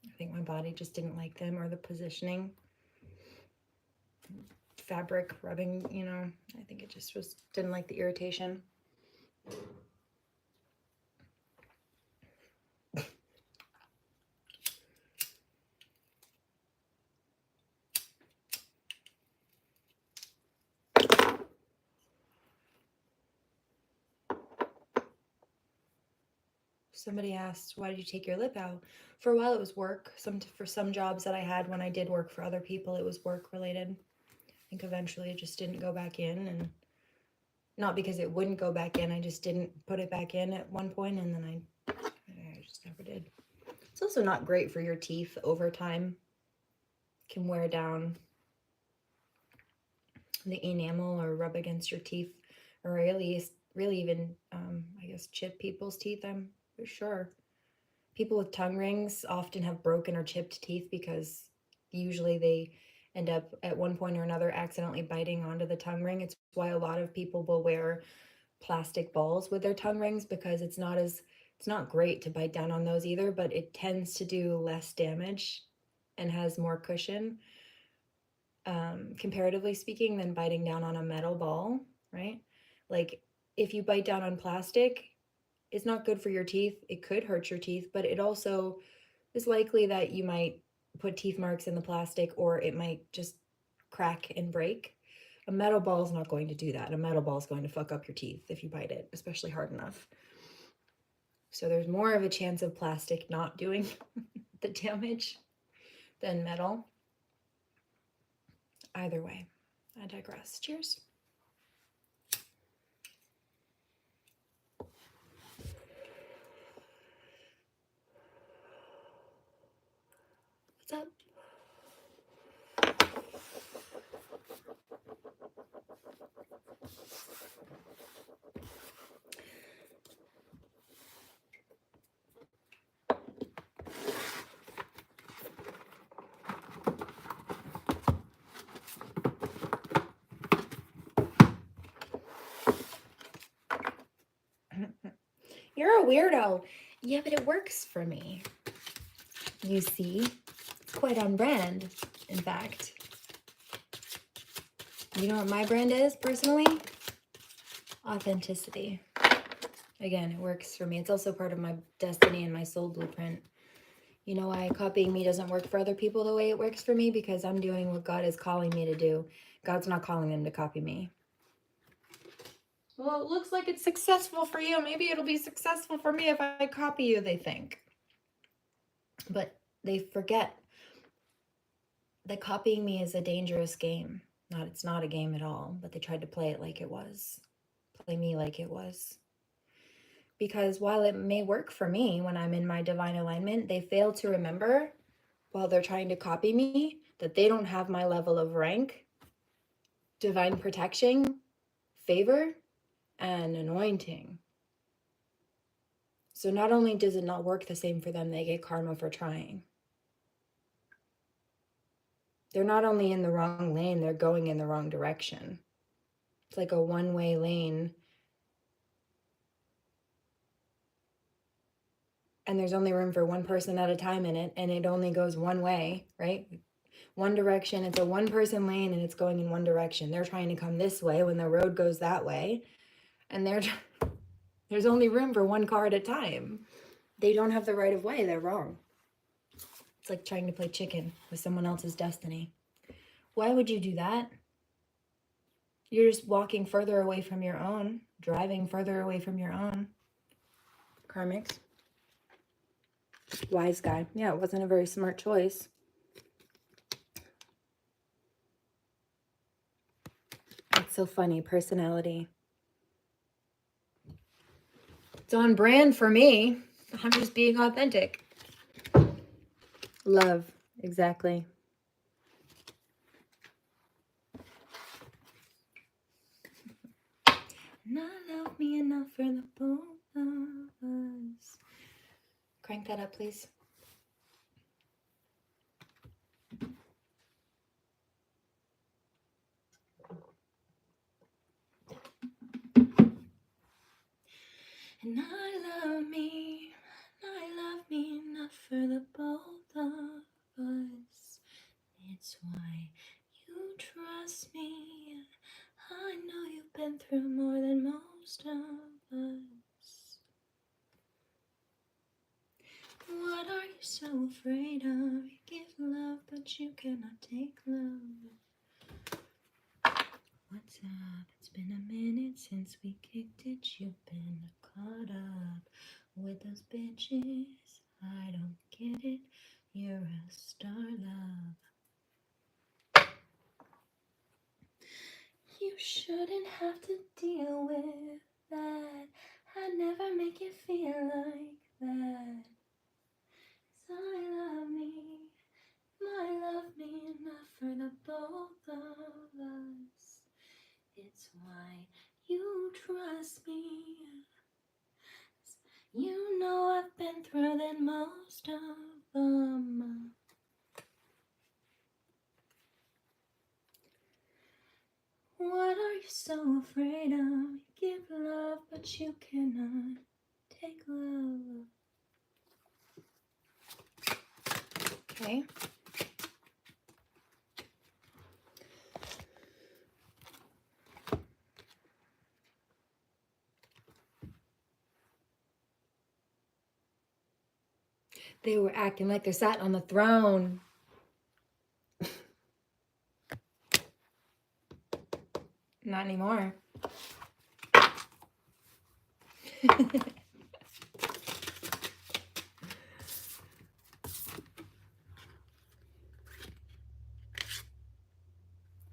I think my body just didn't like them, or the positioning. Fabric rubbing, I think it just didn't like the irritation. Somebody asked, why did you take your lip out? For a while it was work. For some jobs that I had when I did work for other people, it was work related. I think eventually it just didn't go back in, and not because it wouldn't go back in, I just didn't put it back in at one point, and then I just never did. It's also not great for your teeth over time. Can wear down the enamel or rub against your teeth, or really even, I guess, chip people's teeth, I'm sure. People with tongue rings often have broken or chipped teeth because usually they end up at one point or another accidentally biting onto the tongue ring. It's why a lot of people will wear plastic balls with their tongue rings, because it's not great to bite down on those either, but it tends to do less damage and has more cushion, comparatively speaking, than biting down on a metal ball, right? Like, if you bite down on plastic, it's not good for your teeth. It could hurt your teeth, but it also is likely that you might put teeth marks in the plastic, or it might just crack and break. A metal ball is not going to do that. A metal ball is going to fuck up your teeth if you bite it, especially hard enough. So there's more of a chance of plastic not doing the damage than metal. Either way, I digress. Cheers. What's up? You're a weirdo. Yeah, but it works for me. You see? It's quite on brand, in fact. You know what my brand is, personally? Authenticity. Again, it works for me. It's also part of my destiny and my soul blueprint. You know why copying me doesn't work for other people the way it works for me? Because I'm doing what God is calling me to do. God's not calling them to copy me. Well, it looks like it's successful for you. Maybe it'll be successful for me if I copy you, they think. But they forget that copying me is a dangerous game. It's not a game at all, but they tried to play it like it was. Play me like it was. Because while it may work for me when I'm in my divine alignment, they fail to remember, while they're trying to copy me, that they don't have my level of rank, divine protection, favor, and anointing. So not only does it not work the same for them, they get karma for trying. They're not only in the wrong lane, they're going in the wrong direction. It's like a one-way lane. and there's only room for one person at a time in it, and it only goes one way, right? One direction. It's a one-person lane, and it's going in one direction. They're trying to come this way when the road goes that way, and there's only room for one car at a time. They don't have the right of way. They're wrong. It's like trying to play chicken with someone else's destiny. Why would you do that? You're just walking further away from your own, driving further away from your own. Karmics. Wise guy. Yeah, it wasn't a very smart choice. It's so funny. Personality. It's on brand for me. I'm just being authentic. Love. Exactly. Not love me enough for the both of us. Crank that up, please. And I love me enough for the both of us. It's why you trust me. I know you've been through more than most of us. What are you so afraid of? You give love, but you cannot take love. What's up? It's been a minute since we kicked it. You've been caught up with those bitches. I don't get it. You're a star, love. You shouldn't have to deal with that. I'd never make you feel like that. 'Cause I love me enough for the both of us. It's why you trust me. You know I've been through than most of them. What are you so afraid of? You give love, but you cannot take love. Okay. They were acting like they sat on the throne. Not anymore.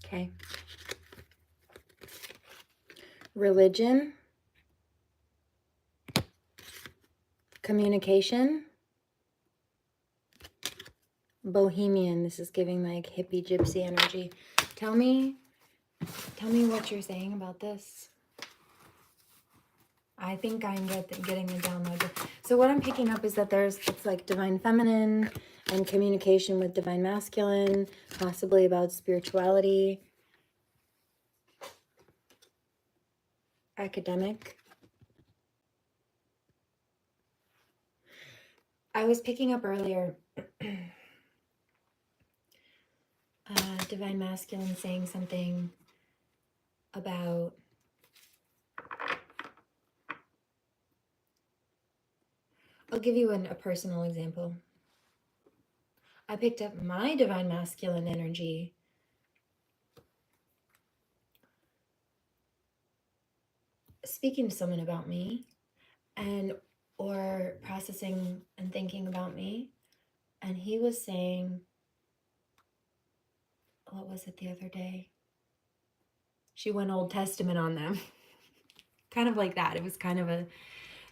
Okay. Religion. Communication. Bohemian. This is giving like hippie gypsy energy. Tell me what you're saying about this. I think I'm getting the download. So what I'm picking up is that it's like divine feminine and communication with divine masculine, possibly about spirituality, academic. I was picking up earlier divine masculine saying something about I'll give you a personal example. I picked up my divine masculine energy speaking to someone about me or processing and thinking about me, and he was saying, what was it the other day? She went Old Testament on them. Kind of like that. It was kind of a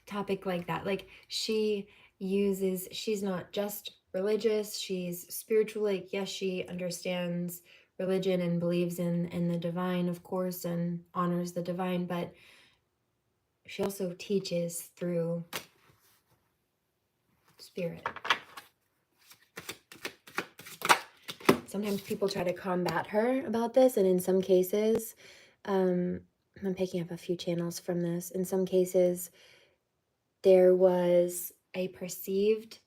topic like that. Like she's not just religious, she's spiritual. Like, yes, she understands religion and believes in the divine, of course, and honors the divine, but she also teaches through spirit. Sometimes people try to combat her about this, and in some cases, I'm picking up a few channels from this. In some cases, there was a perceived,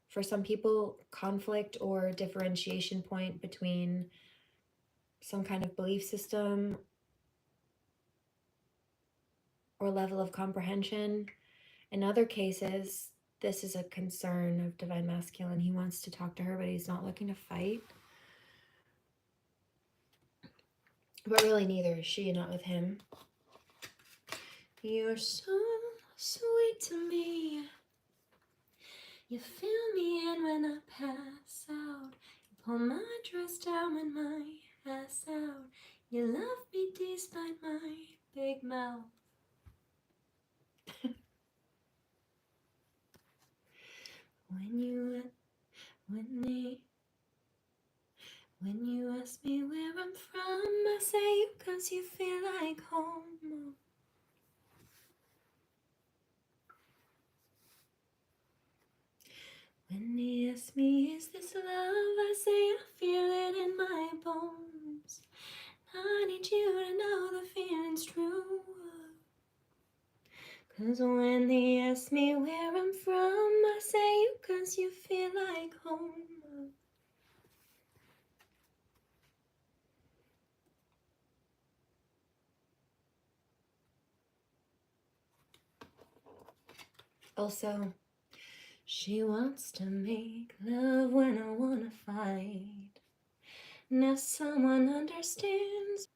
for some people, conflict or differentiation point between some kind of belief system or level of comprehension. In other cases, this is a concern of Divine Masculine. He wants to talk to her, but he's not looking to fight. But really, neither is she, not with him. You're so sweet to me. You fill me in when I pass out. You pull my dress down when my ass out. You love me despite my big mouth. When you ask me where I'm from, I say you 'cause you feel like home. When he asks me, is this love? I say I feel it in my bones. I need you to know the feeling's true. 'Cause when he asks me where I'm from, I say you 'cause you feel like home. Also, she wants to make love when I wanna fight. Now someone understands.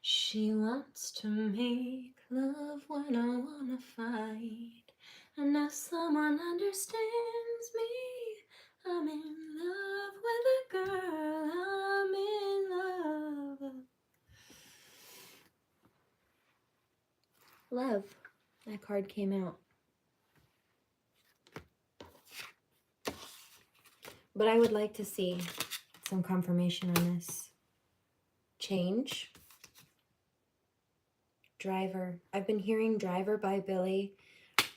She wants to make love when I wanna fight. And now someone understands me. I'm in love with a girl. I'm in love. Love. That card came out. But I would like to see some confirmation on this. Change. Driver. I've been hearing Driver by Billy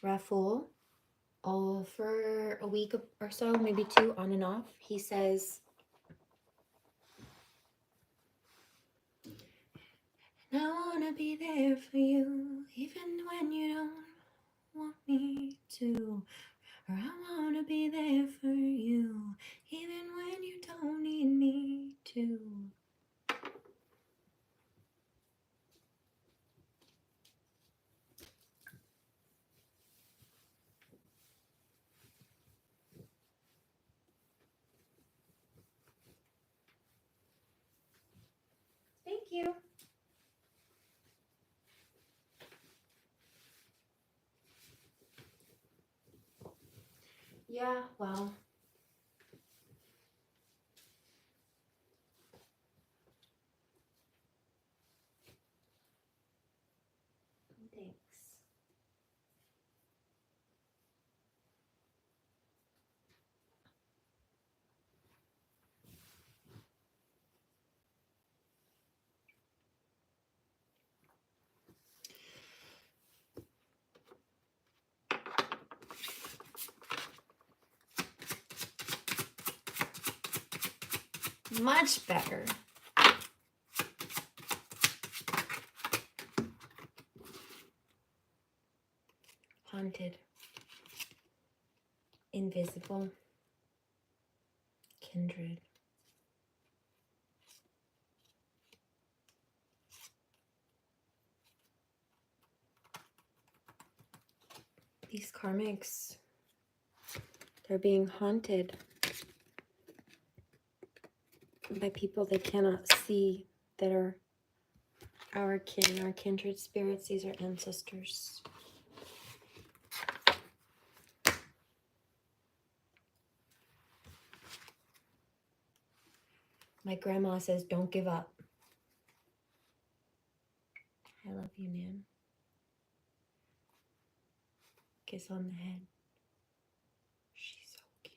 Rafful all for a week or so, maybe two, on and off. He says, I wanna be there for you, even when you don't want me to. Or I wanna be there for you, even when you don't need me to. Thank you. Yeah, well. Thanks. Much better. Haunted. Invisible. Kindred. These karmics, they're being haunted by people they cannot see that are our kin, our kindred spirits. These are ancestors. My grandma says, don't give up. I love you, Nan. Kiss on the head. She's so cute.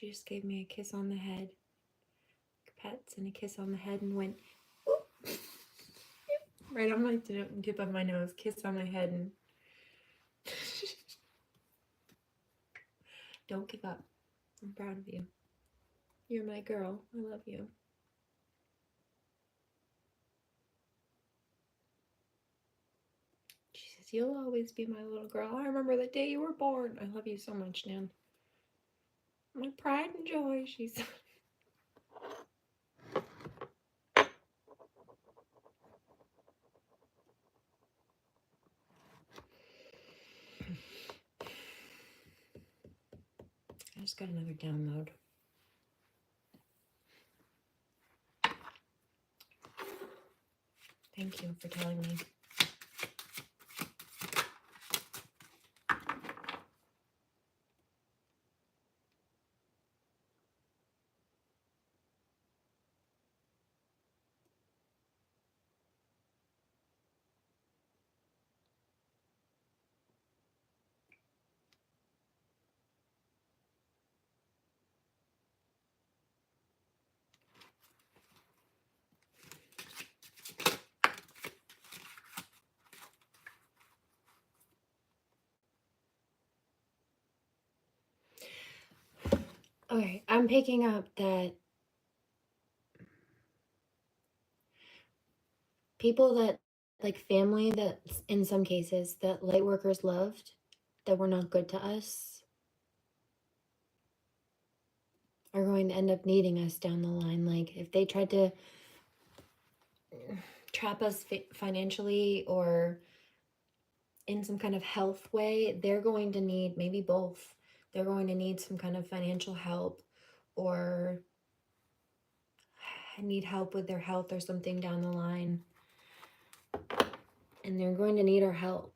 She just gave me a kiss on the head. Pets and a kiss on the head and went, oop. Right on my tip of my nose, kiss on my head and don't give up. I'm proud of you. You're my girl. I love you. She says, you'll always be my little girl. I remember the day you were born. I love you so much, Nan. My pride and joy, she said. I just got another download. Thank you for telling me. Okay, I'm picking up that people that, like family that in some cases, that light workers loved, that were not good to us, are going to end up needing us down the line. Like if they tried to trap us financially or in some kind of health way, they're going to need maybe both. They're going to need some kind of financial help or need help with their health or something down the line. And they're going to need our help.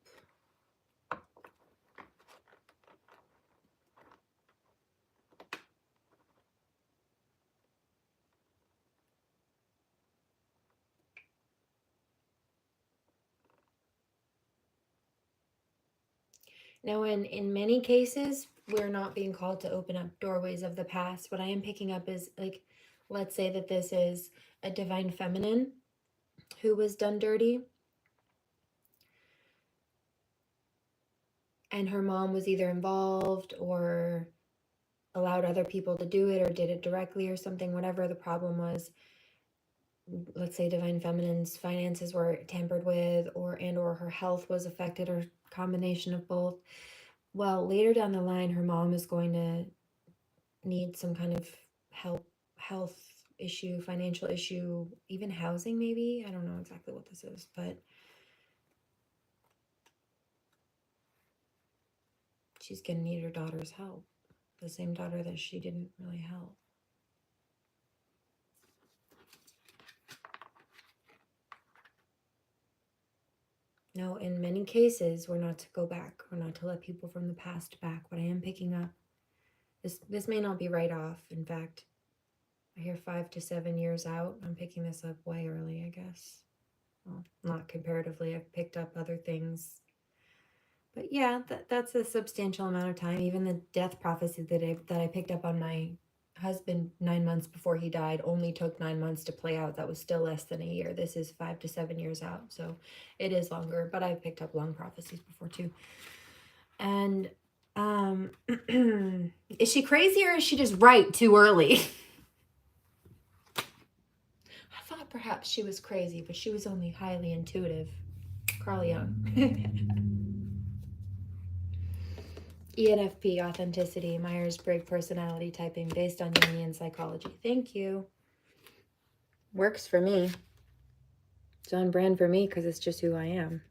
Now, in many cases, we're not being called to open up doorways of the past. What I am picking up is, like, let's say that this is a divine feminine who was done dirty. And her mom was either involved or allowed other people to do it or did it directly or something, whatever the problem was. Let's say divine feminine's finances were tampered with or her health was affected or combination of both. Well, later down the line, her mom is going to need some kind of health issue, financial issue, even housing maybe. I don't know exactly what this is, but she's going to need her daughter's help. The same daughter that she didn't really help. No, in many cases, we're not to go back. We're not to let people from the past back. What I am picking up, this may not be right off. In fact, I hear 5 to 7 years out. I'm picking this up way early, I guess. Well, not comparatively. I've picked up other things. But yeah, that's a substantial amount of time. Even the death prophecy that I picked up on my husband 9 months before he died only took 9 months to play out. That was still less than a year. This is 5 to 7 years out, so it is longer, but I've picked up long prophecies before too. And is she crazy or is she just right too early? I thought perhaps she was crazy, but she was only highly intuitive. Carl Jung. ENFP, authenticity, Myers-Briggs personality typing based on Jungian psychology. Thank you. Works for me. It's on brand for me because it's just who I am.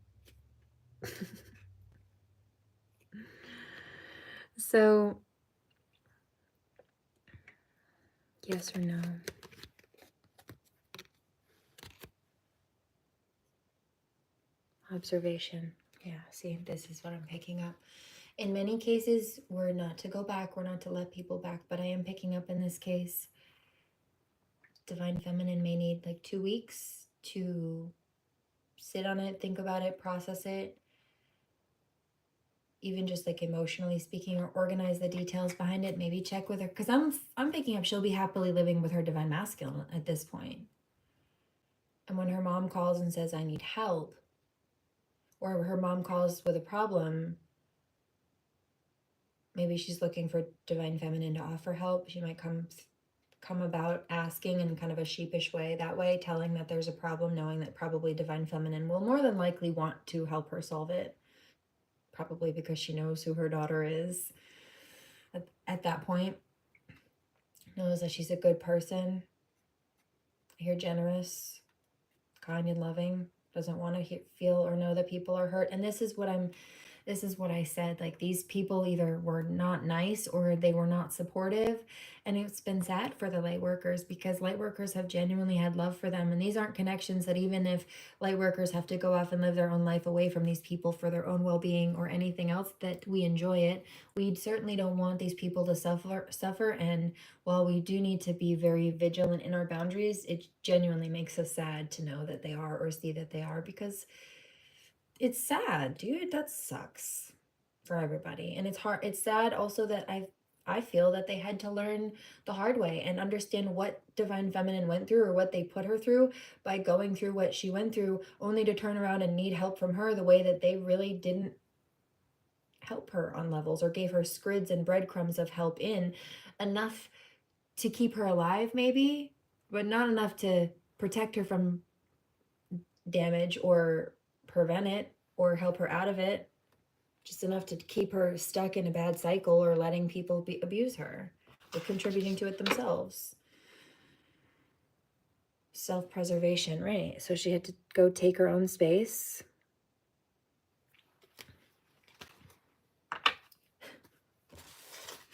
So, yes or no? Observation. Yeah, see, this is what I'm picking up. In many cases, we're not to go back. We're not to let people back. But I am picking up in this case, divine feminine may need like 2 weeks to sit on it, think about it, process it. even just like emotionally speaking, or organize the details behind it. Maybe check with her, because I'm picking up she'll be happily living with her divine masculine at this point. And when her mom calls and says, I need help, or her mom calls with a problem, maybe she's looking for divine feminine to offer help. She might come about asking in kind of a sheepish way, that way, telling that there's a problem, knowing that probably divine feminine will more than likely want to help her solve it, probably because she knows who her daughter is at that point, knows that she's a good person, you're generous, kind and loving, doesn't want to feel or know that people are hurt. And this is what I said, like, these people either were not nice or they were not supportive. And it's been sad for the light workers, because light workers have genuinely had love for them. And these aren't connections that, even if light workers have to go off and live their own life away from these people for their own well-being or anything else, that we enjoy it, we certainly don't want these people to suffer. And while we do need to be very vigilant in our boundaries, it genuinely makes us sad to know that they are, or see that they are, because it's sad, dude. That sucks for everybody. And it's hard. It's sad also that I feel that they had to learn the hard way and understand what divine feminine went through, or what they put her through, by going through what she went through, only to turn around and need help from her the way that they really didn't help her on levels, or gave her scrids and breadcrumbs of help, in enough to keep her alive maybe, but not enough to protect her from damage or prevent it or help her out of it, just enough to keep her stuck in a bad cycle, or letting people abuse her, or contributing to it themselves. Self-preservation, right? So she had to go take her own space.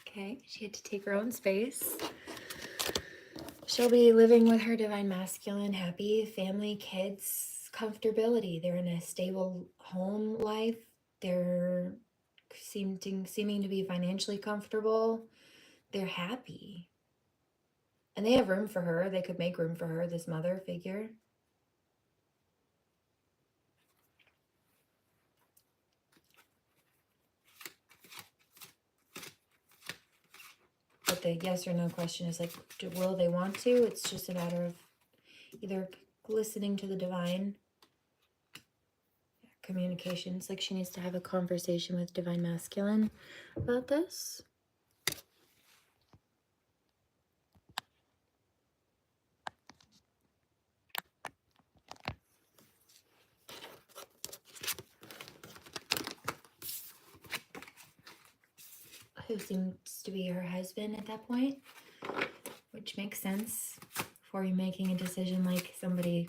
Okay, she had to take her own space. She'll be living with her divine masculine, happy, family, kids, comfortability. They're in a stable home life. They're seeming to be financially comfortable. They're happy. And they have room for her. They could make room for her, this mother figure. But the yes or no question is like, will they want to? It's just a matter of either listening to the divine communications, like she needs to have a conversation with divine masculine about this. Who seems to be her husband at that point, which makes sense before you making a decision like somebody,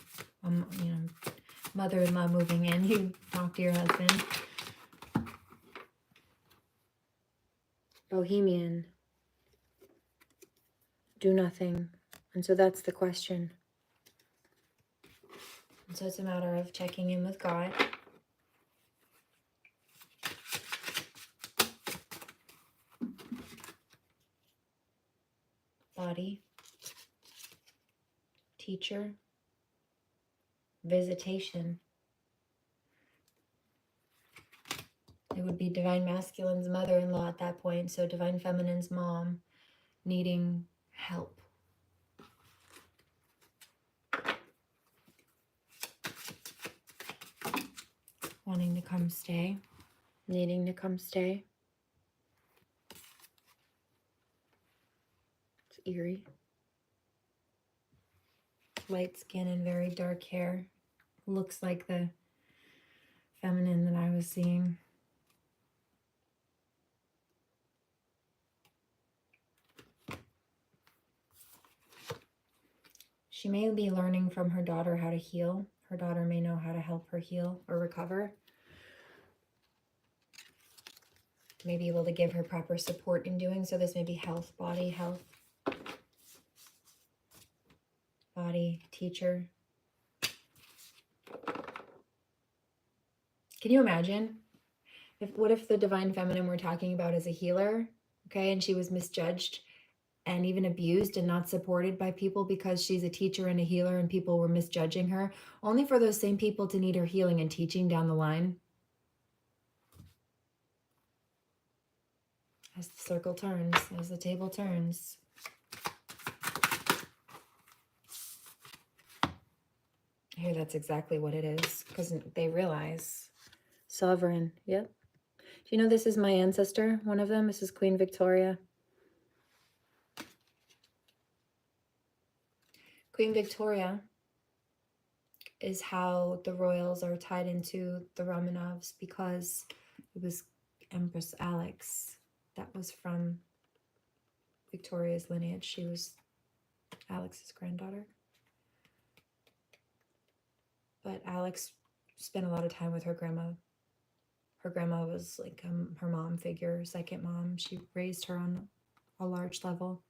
mother-in-law moving in, you talk to your husband. Bohemian. Do nothing. And so that's the question. And so it's a matter of checking in with God. Body. Teacher. Visitation. It would be divine masculine's mother-in-law at that point, so divine feminine's mom needing help. Wanting to come stay, needing to come stay. It's eerie. Light skin and very dark hair. Looks like the feminine that I was seeing. She may be learning from her daughter how to heal. Her daughter may know how to help her heal or recover. May be able to give her proper support in doing so. This may be health, body, health. Body, teacher. Can you imagine? What if the divine feminine we're talking about is a healer, okay, and she was misjudged and even abused and not supported by people because she's a teacher and a healer, and people were misjudging her, only for those same people to need her healing and teaching down the line? as the circle turns, as the table turns. I hear that's exactly what it is, because they realize. Sovereign, yep. Do you know this is my ancestor? One of them, this is Queen Victoria. Queen Victoria is how the royals are tied into the Romanovs, because it was Empress Alex that was from Victoria's lineage. She was Alex's granddaughter. But Alex spent a lot of time with her grandma. Her grandma was like her mom figure, second mom. She raised her on a large level.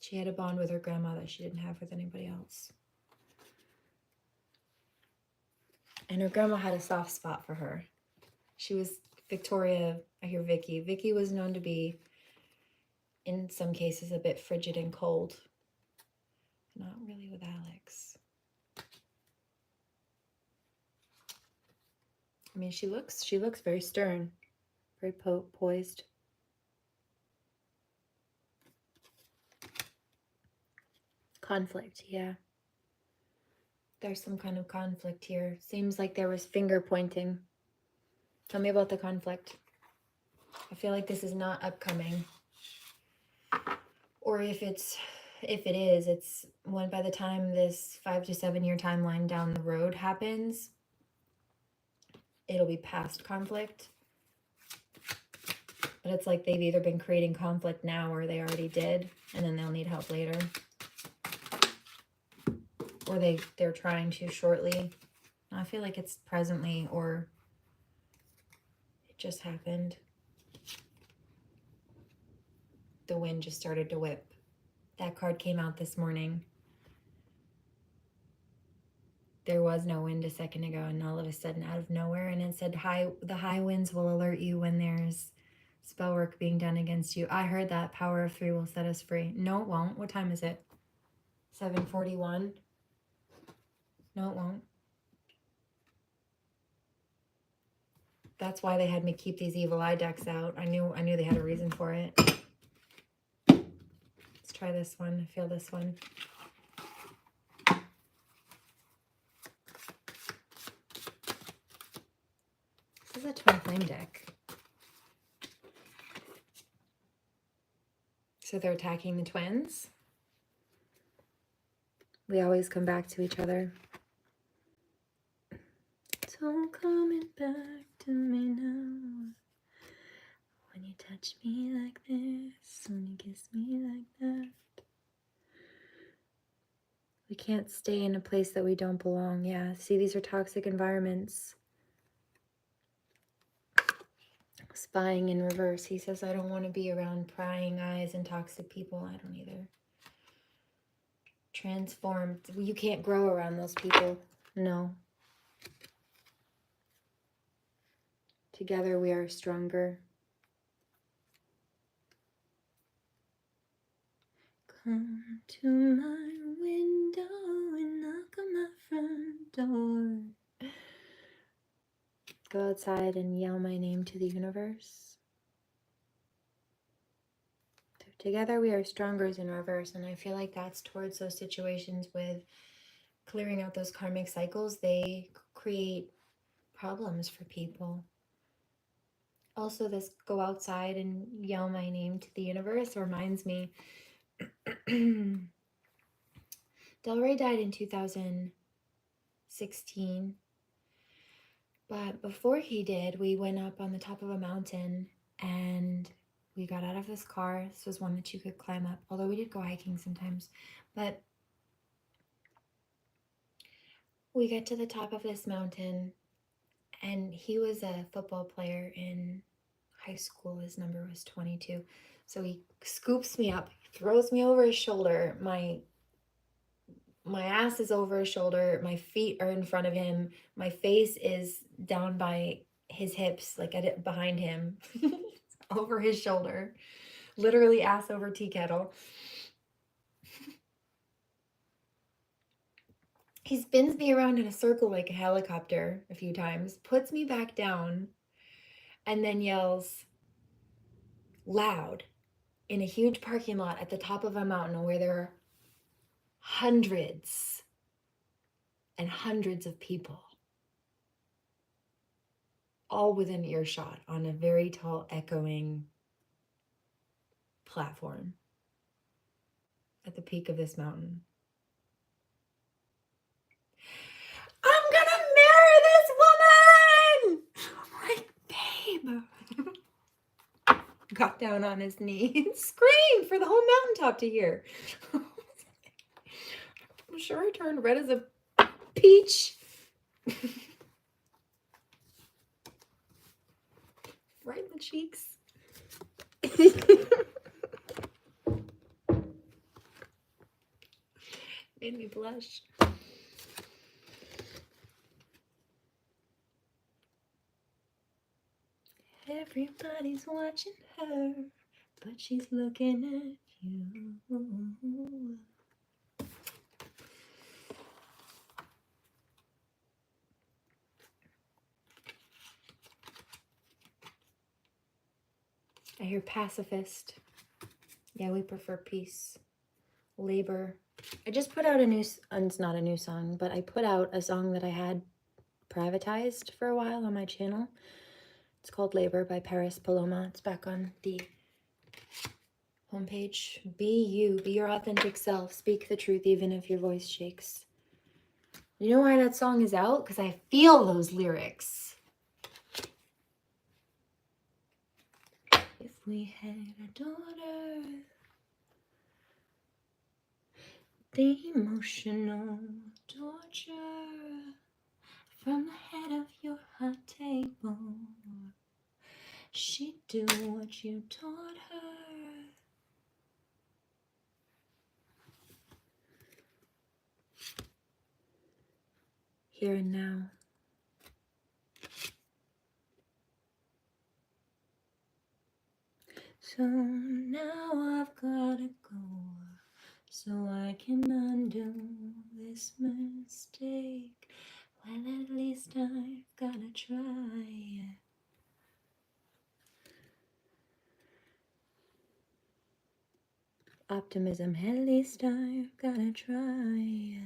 She had a bond with her grandma that she didn't have with anybody else. And her grandma had a soft spot for her. She was Victoria, I hear Vicky. Vicky was known to be, in some cases, a bit frigid and cold. Not really with Alex. I mean, she looks very stern, very poised. Conflict, yeah. There's some kind of conflict here. Seems like there was finger pointing. Tell me about the conflict. I feel like this is not upcoming. Or if it is, it's when by the time this 5 to 7 year timeline down the road happens, it'll be past conflict. But it's like they've either been creating conflict now or they already did, and then they'll need help later. Or they're trying to shortly. I feel like it's presently, or it just happened. The wind just started to whip. That card came out this morning. There was no wind a second ago, and all of a sudden, out of nowhere, and it said, the high winds will alert you when there's spell work being done against you. I heard that. Power of 3 will set us free. No, it won't. What time is it? 7:41. No, it won't. That's why they had me keep these evil eye decks out. I knew they had a reason for it. Let's try this one. Feel this one. This is a twin flame deck. So they're attacking the twins. We always come back to each other. Don't coming back to me now. When you touch me like this, when you kiss me like that. We can't stay in a place that we don't belong. Yeah, see, these are toxic environments. Spying in reverse. He says, I don't want to be around prying eyes and toxic people. I don't either. Transformed. You can't grow around those people. No. Together we are stronger. Come to my window and knock on my front door. Go outside and yell my name to the universe. So together we are stronger is in reverse, and I feel like that's towards those situations with clearing out those karmic cycles. They create problems for people. Also, this go outside and yell my name to the universe reminds me Del Rey died in 2016, but before he did, we went up on the top of a mountain and we got out of this car. This was one that you could climb up, although we did go hiking sometimes. But we get to the top of this mountain, and he was a football player in high school. His number was 22. So he scoops me up, throws me over his shoulder. My ass is over his shoulder. My feet are in front of him. My face is down by his hips, like behind him, over his shoulder. Literally ass over tea kettle. He spins me around in a circle like a helicopter a few times, puts me back down, and then yells loud in a huge parking lot at the top of a mountain where there are hundreds and hundreds of people, all within earshot on a very tall, echoing platform at the peak of this mountain. I'm gonna marry this woman! I'm like, babe. Got down on his knee and screamed for the whole mountaintop to hear. I'm sure I turned red as a peach. Right in the cheeks. Made me blush. Everybody's watching her, but she's looking at you. I hear pacifist. Yeah, we prefer peace. Labor. I just put out a new, it's not a new song, but I put out a song that I had privatized for a while on my channel. It's called Labor by Paris Paloma. It's back on the homepage. Be you, be your authentic self. Speak the truth even if your voice shakes. You know why that song is out? Because I feel those lyrics. If we had a daughter, the emotional torture from the head of your hot table, she'd do what you taught her. Here and now. So now I've gotta go, so I can undo this mistake. Well, at least I've gotta try. Optimism, at least I've gotta try.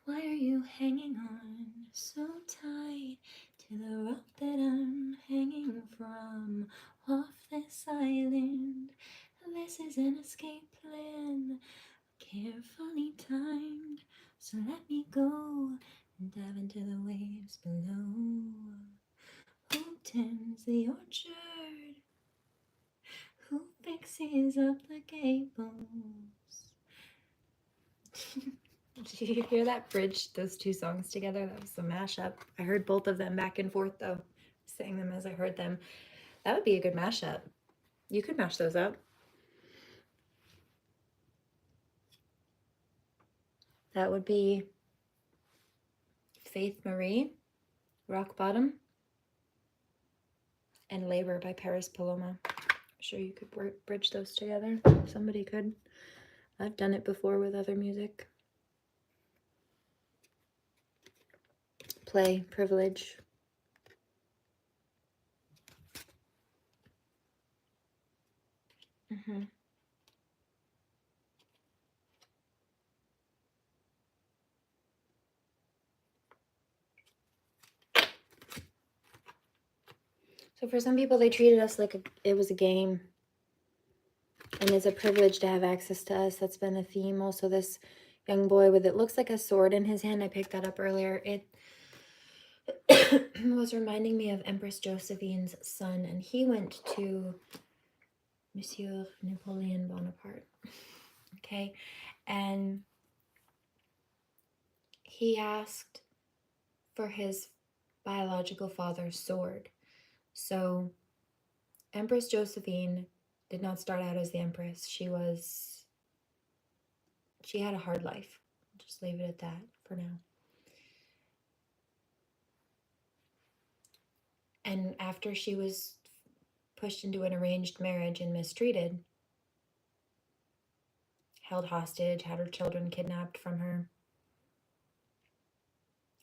Why are you hanging on so tight to the rope that I'm hanging from off this island? This is an escape plan, carefully timed, so let me go and dive into the waves below. Who tends the orchard? Who fixes up the gables? Did you hear that bridge, those two songs together? That was a mashup. I heard both of them back and forth though. Sang them as I heard them. That would be a good mashup. You could mash those up. That would be Faith Marie, Rock Bottom, and Labor by Paris Paloma. I'm sure you could bridge those together. Somebody could. I've done it before with other music. Play, privilege. So for some people, they treated us like it was a game. And it's a privilege to have access to us. That's been a theme. Also, this young boy with it looks like a sword in his hand. I picked that up earlier. It was reminding me of Empress Josephine's son. And he went to Monsieur Napoleon Bonaparte. Okay. And he asked for his biological father's sword. So Empress Josephine did not start out as the Empress. She had a hard life. Just leave it at that for now. And after she was pushed into an arranged marriage and mistreated, held hostage, had her children kidnapped from her,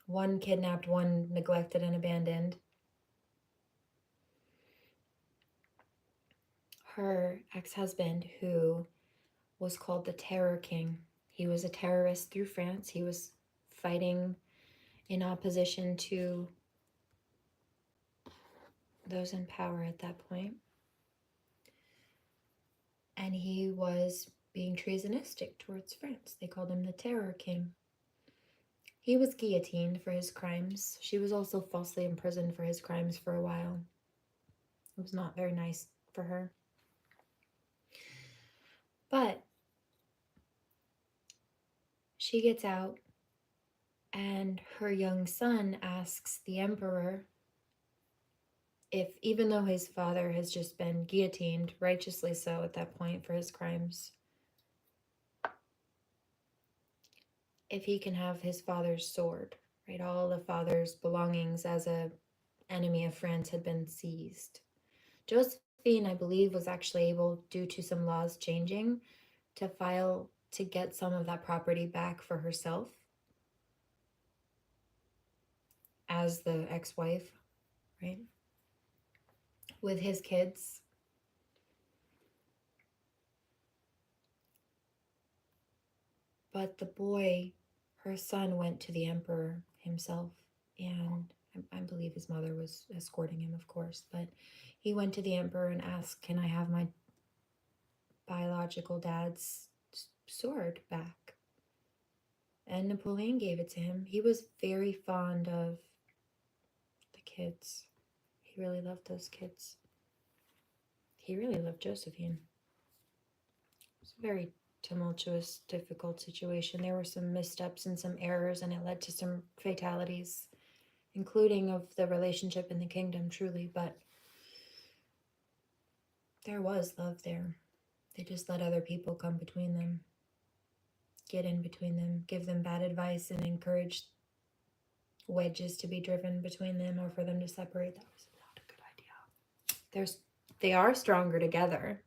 One kidnapped, one neglected and abandoned. Her ex-husband, who was called the Terror King, he was a terrorist through France. He was fighting in opposition to those in power at that point. And he was being treasonistic towards France. They called him the Terror King. He was guillotined for his crimes. She was also falsely imprisoned for his crimes for a while. It was not very nice for her. But she gets out, and her young son asks the emperor if, even though his father has just been guillotined, righteously so at that point for his crimes, if he can have his father's sword, right? All the father's belongings as a enemy of France had been seized. Josephine, I believe, was actually able, due to some laws changing, to get some of that property back for herself as the ex-wife, right? With his kids. But the boy, her son, went to the emperor himself, and I believe his mother was escorting him, of course, but he went to the emperor and asked, can I have my biological dad's sword back? And Napoleon gave it to him. He was very fond of the kids. He really loved those kids. He really loved Josephine. It was a very tumultuous, difficult situation. There were some missteps and some errors, and it led to some fatalities, including of the relationship in the kingdom, truly, but there was love there. They just let other people come between them, get in between them, give them bad advice, and encourage wedges to be driven between them or for them to separate. That was not a good idea. They are stronger together.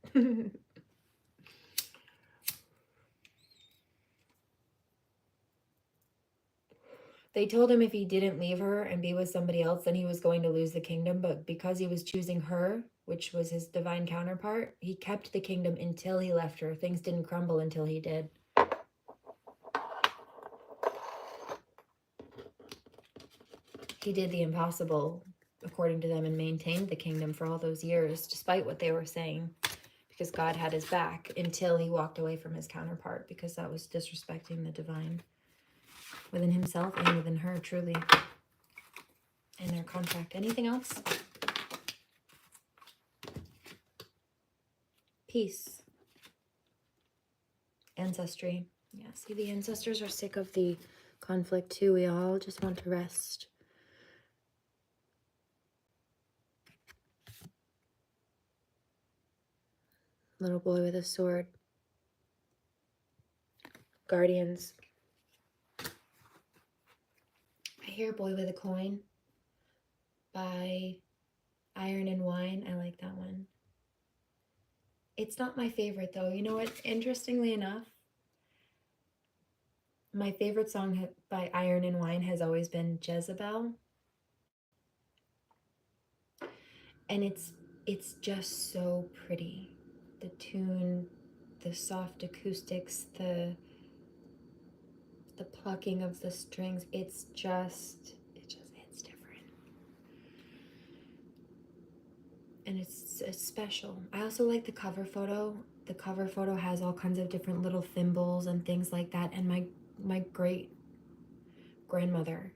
They told him if he didn't leave her and be with somebody else, then he was going to lose the kingdom. But because he was choosing her, which was his divine counterpart, he kept the kingdom until he left her. Things didn't crumble until he did. He did the impossible, according to them, and maintained the kingdom for all those years, despite what they were saying, because God had his back, until he walked away from his counterpart, because that was disrespecting the divine within himself and within her, truly, in their contract. Anything else? Peace. Ancestry. Yeah, see, the ancestors are sick of the conflict too. We all just want to rest. Little boy with a sword. Guardians. I hear Boy with a Coin by Iron and Wine. I like that one. It's not my favorite though. You know what? Interestingly enough, my favorite song by Iron and Wine has always been Jezebel. And it's just so pretty. The tune, the soft acoustics, the plucking of the strings, it's different. And it's special. I also like the cover photo. The cover photo has all kinds of different little thimbles and things like that. And my great grandmother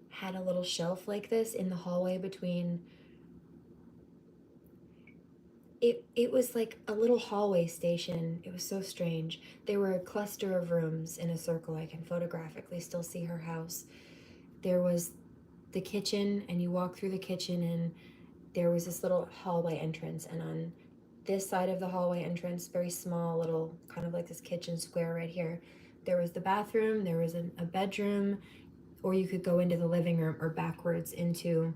had a little shelf like this in the hallway between. It was like a little hallway station. It was so strange. There were a cluster of rooms in a circle. I can photographically still see her house. There was the kitchen, and you walk through the kitchen, and there was this little hallway entrance. And on this side of the hallway entrance, very small little, kind of like this kitchen square right here, there was the bathroom, there was a bedroom, or you could go into the living room or backwards into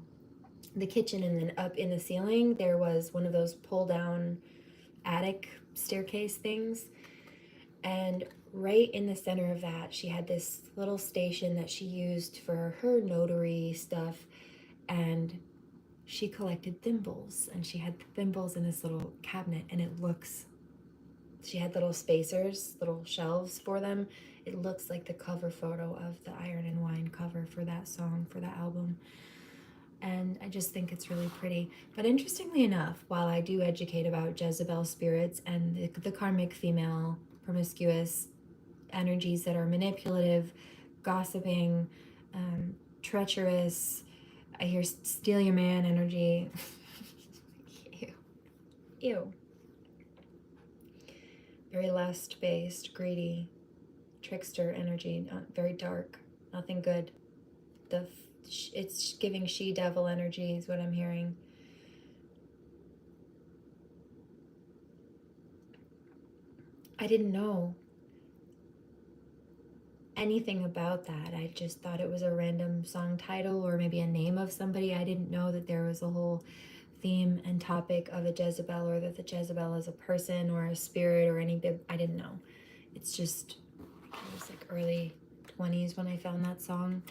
the kitchen, and then up in the ceiling there was one of those pull down attic staircase things. And right in the center of that, she had this little station that she used for her notary stuff, and she collected thimbles, and she had the thimbles in this little cabinet, and she had little spacers, little shelves for them. It looks like the cover photo of the Iron and Wine cover for that song, for that album. And I just think it's really pretty. But interestingly enough, while I do educate about Jezebel spirits and the karmic female promiscuous energies that are manipulative, gossiping, treacherous, I hear steal your man energy. Ew. Ew. Very lust-based, greedy, trickster energy, very dark, nothing good. It's giving she-devil energy is what I'm hearing. I didn't know anything about that. I just thought it was a random song title or maybe a name of somebody. I didn't know that there was a whole theme and topic of a Jezebel, or that the Jezebel is a person or a spirit or any bib. I didn't know. It's just, it was like early 20s when I found that song.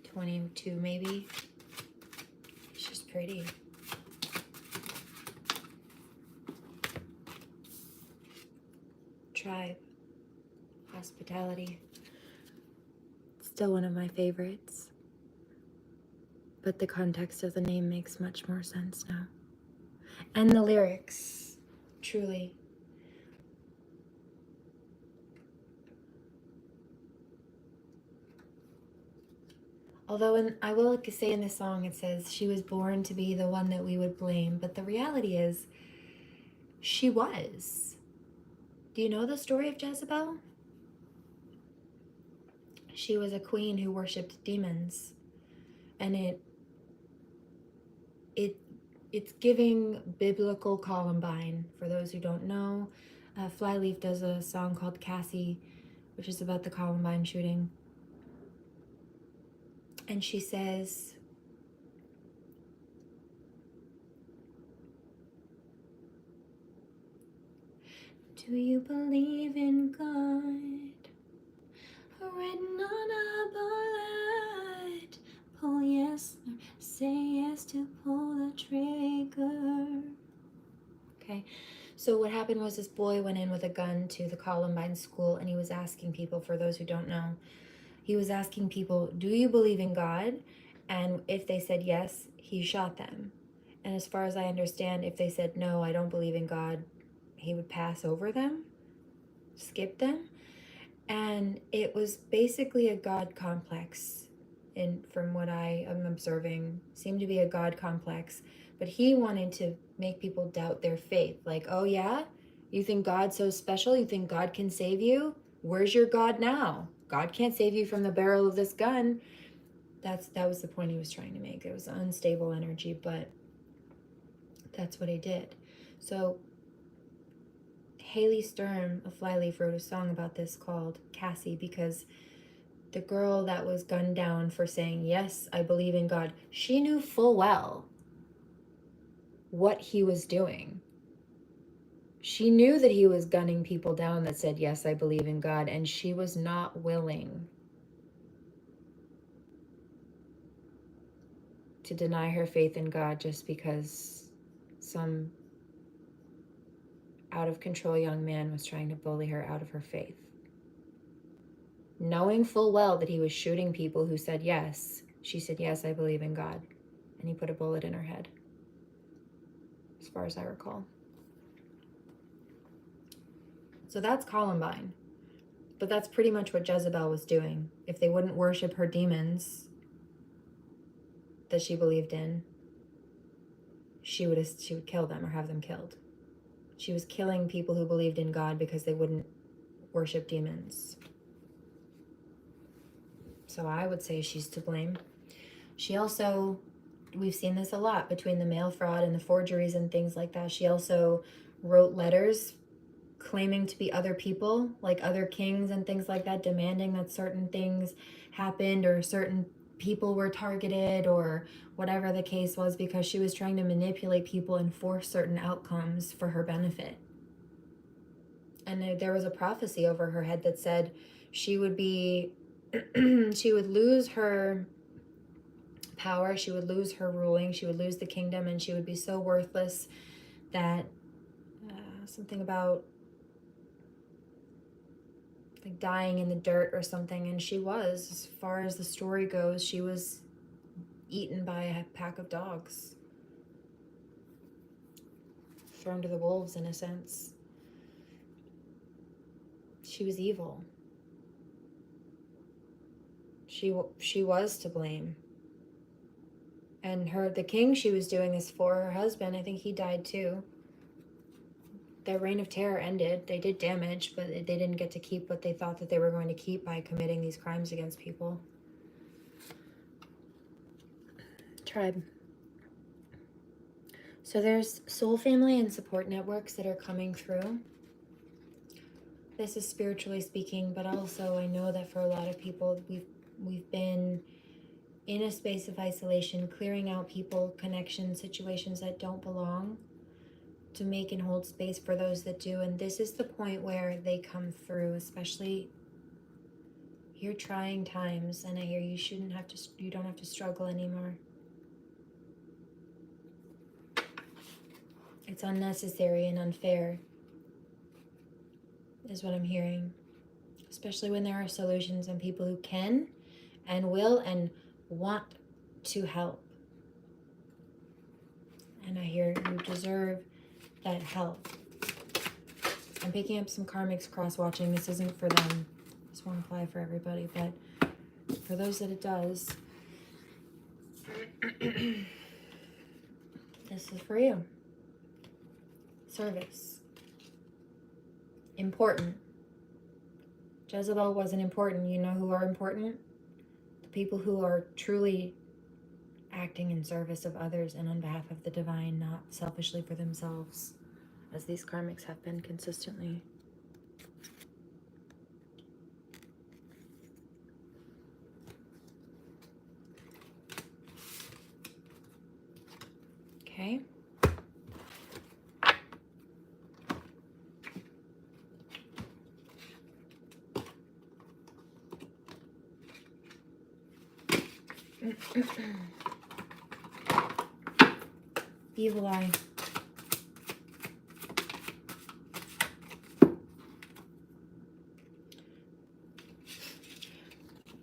22 maybe. It's just pretty. Tribe. Hospitality. Still one of my favorites. But the context of the name makes much more sense now. And the lyrics, truly. Although I will say in this song it says she was born to be the one that we would blame, but the reality is she was. Do you know the story of Jezebel? She was a queen who worshipped demons, and it's giving biblical Columbine. For those who don't know, Flyleaf does a song called Cassie, which is about the Columbine shooting. And she says, do you believe in God? Written on a bullet. Pull yes, or say yes to pull the trigger. Okay, so what happened was this boy went in with a gun to the Columbine school, and he was asking people, for those who don't know, he was asking people, do you believe in God? And if they said yes, he shot them. And as far as I understand, if they said no, I don't believe in God, he would pass over them, skip them. And it was basically a God complex. And from what I am observing, seemed to be a God complex. But he wanted to make people doubt their faith. Like, oh yeah? You think God's so special? You think God can save you? Where's your God now? God can't save you from the barrel of this gun. That was the point he was trying to make. It was unstable energy, but that's what he did. So Haley Sturm of Flyleaf wrote a song about this called Cassie, because the girl that was gunned down for saying, yes, I believe in God, she knew full well what he was doing. She knew that he was gunning people down that said, yes, I believe in God, and she was not willing to deny her faith in God just because some out of control young man was trying to bully her out of her faith. Knowing full well that he was shooting people who said yes, she said, yes, I believe in God. And he put a bullet in her head, as far as I recall. So that's Columbine. But that's pretty much what Jezebel was doing. If they wouldn't worship her demons that she believed in, she would kill them or have them killed. She was killing people who believed in God because they wouldn't worship demons. So I would say she's to blame. She also, we've seen this a lot between the mail fraud and the forgeries and things like that. She also wrote letters claiming to be other people, like other kings and things like that, demanding that certain things happened or certain people were targeted or whatever the case was, because she was trying to manipulate people and force certain outcomes for her benefit. And there was a prophecy over her head that said she would be, she would lose her power, she would lose her ruling, she would lose the kingdom, and she would be so worthless that something about like dying in the dirt or something. And she was, as far as the story goes, she was eaten by a pack of dogs, thrown to the wolves in a sense. She was evil. She was to blame. And the king she was doing this for, her husband, I think he died too. Their reign of terror ended. They did damage, but they didn't get to keep what they thought that they were going to keep by committing these crimes against people. Tribe. So there's soul family and support networks that are coming through. This is spiritually speaking, but also I know that for a lot of people, we've been in a space of isolation, clearing out people, connections, situations that don't belong, to make and hold space for those that do. And this is the point where they come through, especially your trying times. And I hear you don't have to struggle anymore. It's unnecessary and unfair, is what I'm hearing. Especially when there are solutions and people who can and will and want to help. And I hear you deserve that help. I'm picking up some karmics cross-watching. This isn't for them. This won't apply for everybody, but for those that it does, this is for you. Service. Important. Jezebel wasn't important. You know who are important? The people who are truly acting in service of others and on behalf of the divine, not selfishly for themselves, as these karmics have been consistently. Okay. Evil eye.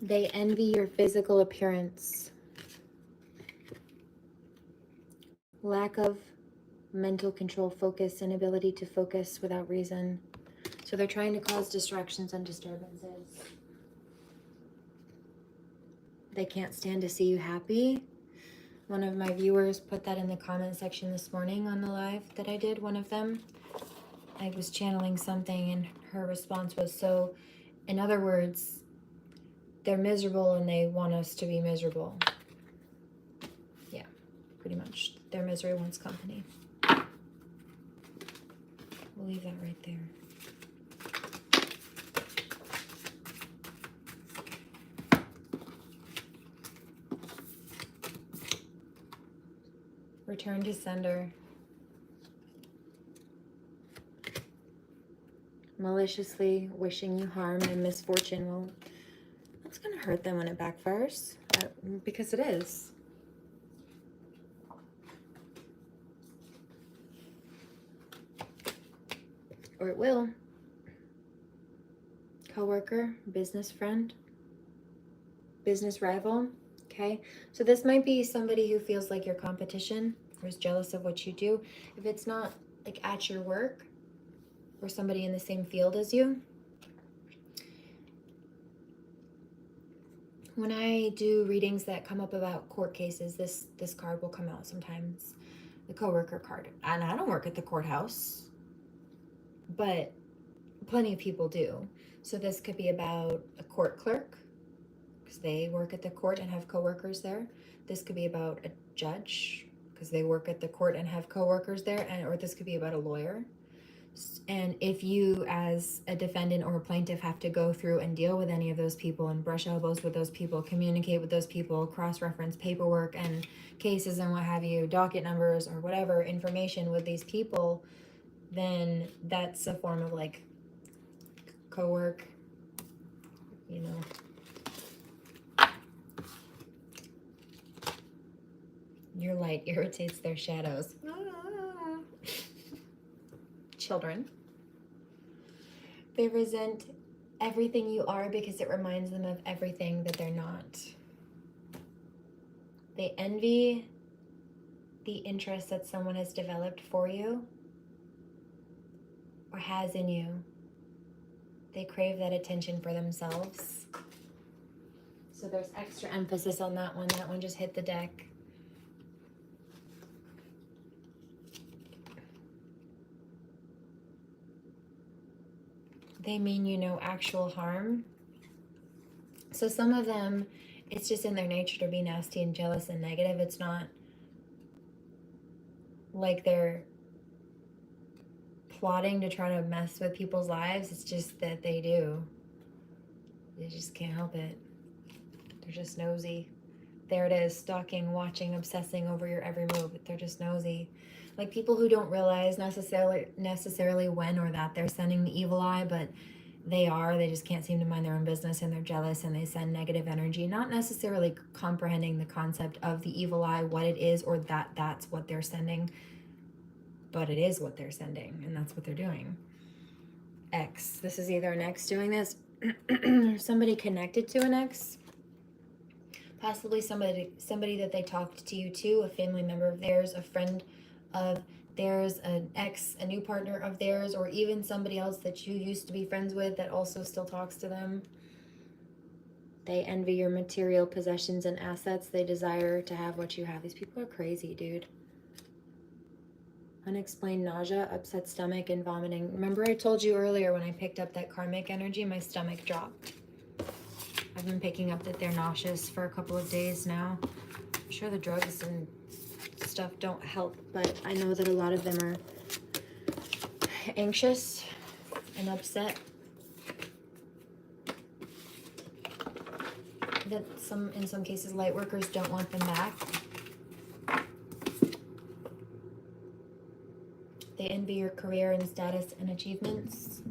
They envy your physical appearance. Lack of mental control, focus, inability to focus without reason. So they're trying to cause distractions and disturbances. They can't stand to see you happy. One of my viewers put that in the comment section this morning on the live that I did, one of them. I was channeling something and her response was, so in other words, they're miserable and they want us to be miserable. Yeah, pretty much. Their misery wants company. We'll leave that right there. Return to sender. Maliciously wishing you harm and misfortune. Well, that's going to hurt them when it backfires. Because it is. Or it will. Coworker, business friend, business rival. Okay, so this might be somebody who feels like your competition, or is jealous of what you do. If it's not like at your work or somebody in the same field as you. When I do readings that come up about court cases, this card will come out sometimes, the coworker card. And I don't work at the courthouse, but plenty of people do. So this could be about a court clerk, because they work at the court and have coworkers there. This could be about a judge, because they work at the court and have coworkers there, or this could be about a lawyer. And if you as a defendant or a plaintiff have to go through and deal with any of those people and brush elbows with those people, communicate with those people, cross-reference paperwork and cases and what have you, docket numbers or whatever information with these people, then that's a form of like co-work, you know. Your light irritates their shadows. Children. They resent everything you are because it reminds them of everything that they're not. They envy the interest that someone has developed for you or has in you. They crave that attention for themselves. So there's extra emphasis on that one. That one just hit the deck. They mean you no actual harm. So some of them, it's just in their nature to be nasty and jealous and negative. It's not like they're plotting to try to mess with people's lives. It's just that they do. They just can't help it. They're just nosy. There it is, stalking, watching, obsessing over your every move. They're just nosy. Like people who don't realize necessarily when or that they're sending the evil eye, but they just can't seem to mind their own business, and they're jealous and they send negative energy, not necessarily comprehending the concept of the evil eye, what it is, or that's what they're sending, but it is what they're sending, and that's what they're doing. X. This is either an X doing this or somebody connected to an X. Possibly somebody that they talked to you to, a family member of theirs, a friend of theirs, an ex, a new partner of theirs, or even somebody else that you used to be friends with that also still talks to them. They envy your material possessions and assets. They desire to have what you have. These people are crazy, dude. Unexplained nausea, upset stomach, and vomiting. Remember I told you earlier when I picked up that karmic energy, my stomach dropped. I've been picking up that they're nauseous for a couple of days now. I'm sure the drugs and stuff don't help, but I know that a lot of them are anxious and upset. That in some cases, light workers don't want them back. They envy your career and status and achievements.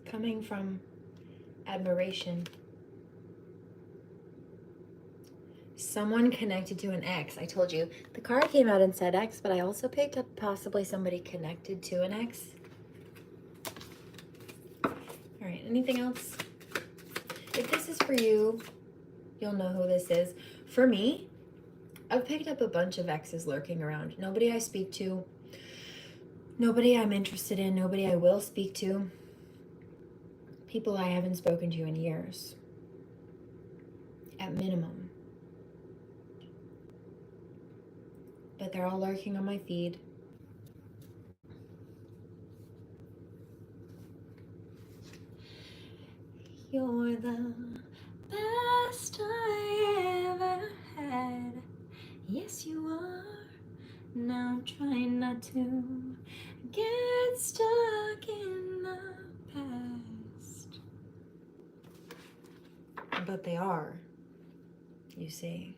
Coming from admiration. Someone connected to an ex. I told you the card came out and said X, but I also picked up possibly somebody connected to an ex. All right, anything else? If this is for you, you'll know who this is. For me, I've picked up a bunch of exes lurking around. Nobody I speak to, nobody I'm interested in, nobody I will speak to. People I haven't spoken to in years, at minimum. But they're all lurking on my feed. You're the best I ever had. Yes, you are. Now I'm trying not to get stuck in the past. But they are, you see.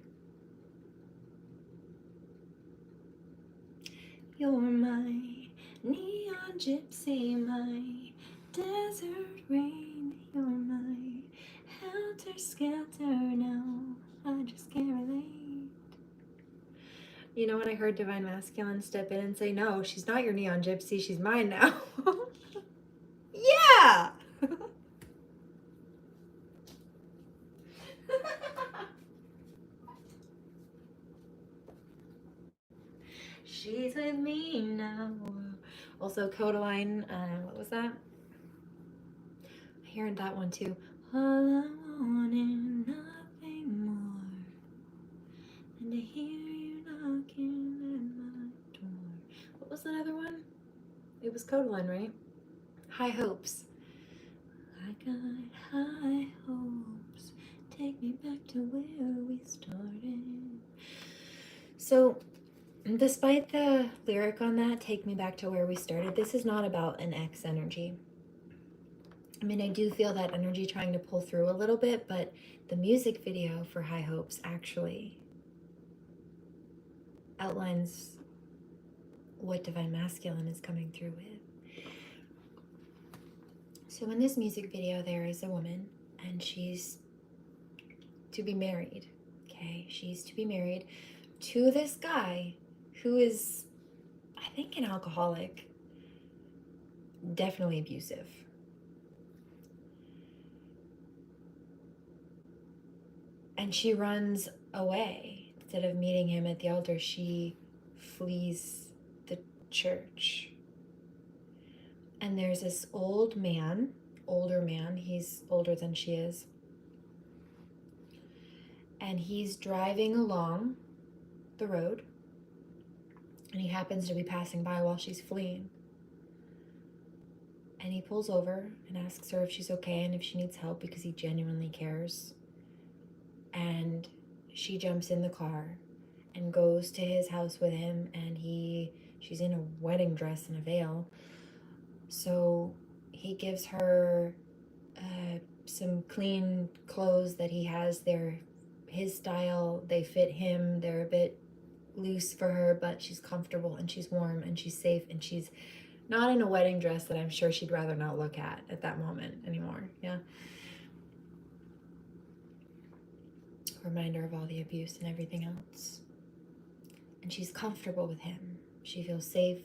You're my neon gypsy, my desert rain. You're my helter-skelter now. I just can't relate. You know, when I heard Divine Masculine step in and say, no, she's not your neon gypsy, she's mine now. Yeah! She's with me now. Also, Codaline, what was that? hearing that one too. All I want is nothing more than to hear you knocking at my door. What was that other one? It was Codaline, right? High Hopes. I got high hopes. Take me back to where we started. So, despite the lyric on that, Take Me Back to Where We Started, this is not about an ex energy. I mean, I do feel that energy trying to pull through a little bit, but the music video for High Hopes actually outlines what Divine Masculine is coming through with. So in this music video, there is a woman, and she's to be married, okay? She's to be married to this guy who is, I think, an alcoholic, definitely abusive. And she runs away. Instead of meeting him at the altar, she flees the church. And there's this older man, he's older than she is. And he's driving along the road. And he happens to be passing by while she's fleeing. And he pulls over and asks her if she's okay and if she needs help, because he genuinely cares. And she jumps in the car and goes to his house with him, and she's in a wedding dress and a veil. So he gives her some clean clothes that he has. They're his style, they fit him, they're a bit loose for her, but she's comfortable and she's warm and she's safe, and she's not in a wedding dress that I'm sure she'd rather not look at that moment anymore. Yeah. Reminder of all the abuse and everything else. And she's comfortable with him. She feels safe.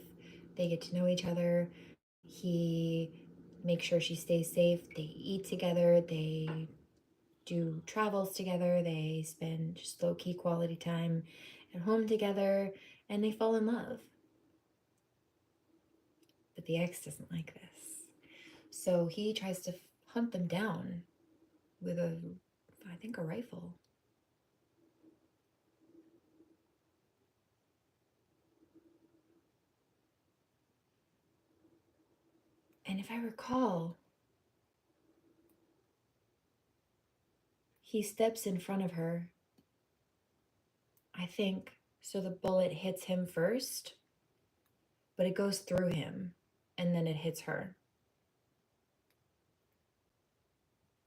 They get to know each other. He makes sure she stays safe. They eat together. They do travels together. They spend just low-key quality time at home together, and they fall in love. But the ex doesn't like this. So he tries to hunt them down with a rifle. And if I recall, he steps in front of her, I think, so the bullet hits him first, but it goes through him, and then it hits her.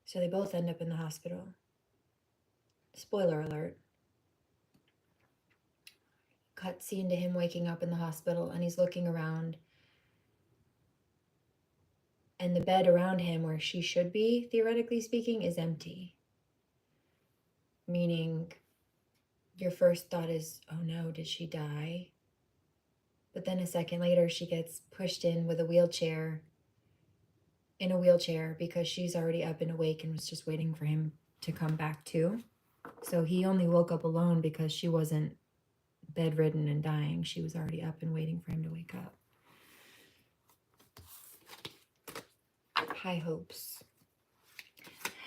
So they both end up in the hospital. Spoiler alert. Cut scene to him waking up in the hospital, and he's looking around. And the bed around him, where she should be, theoretically speaking, is empty. Meaning, your first thought is, oh no, did she die? But then a second later, she gets pushed in a wheelchair, because she's already up and awake and was just waiting for him to come back too. So he only woke up alone because she wasn't bedridden and dying. She was already up and waiting for him to wake up. High hopes.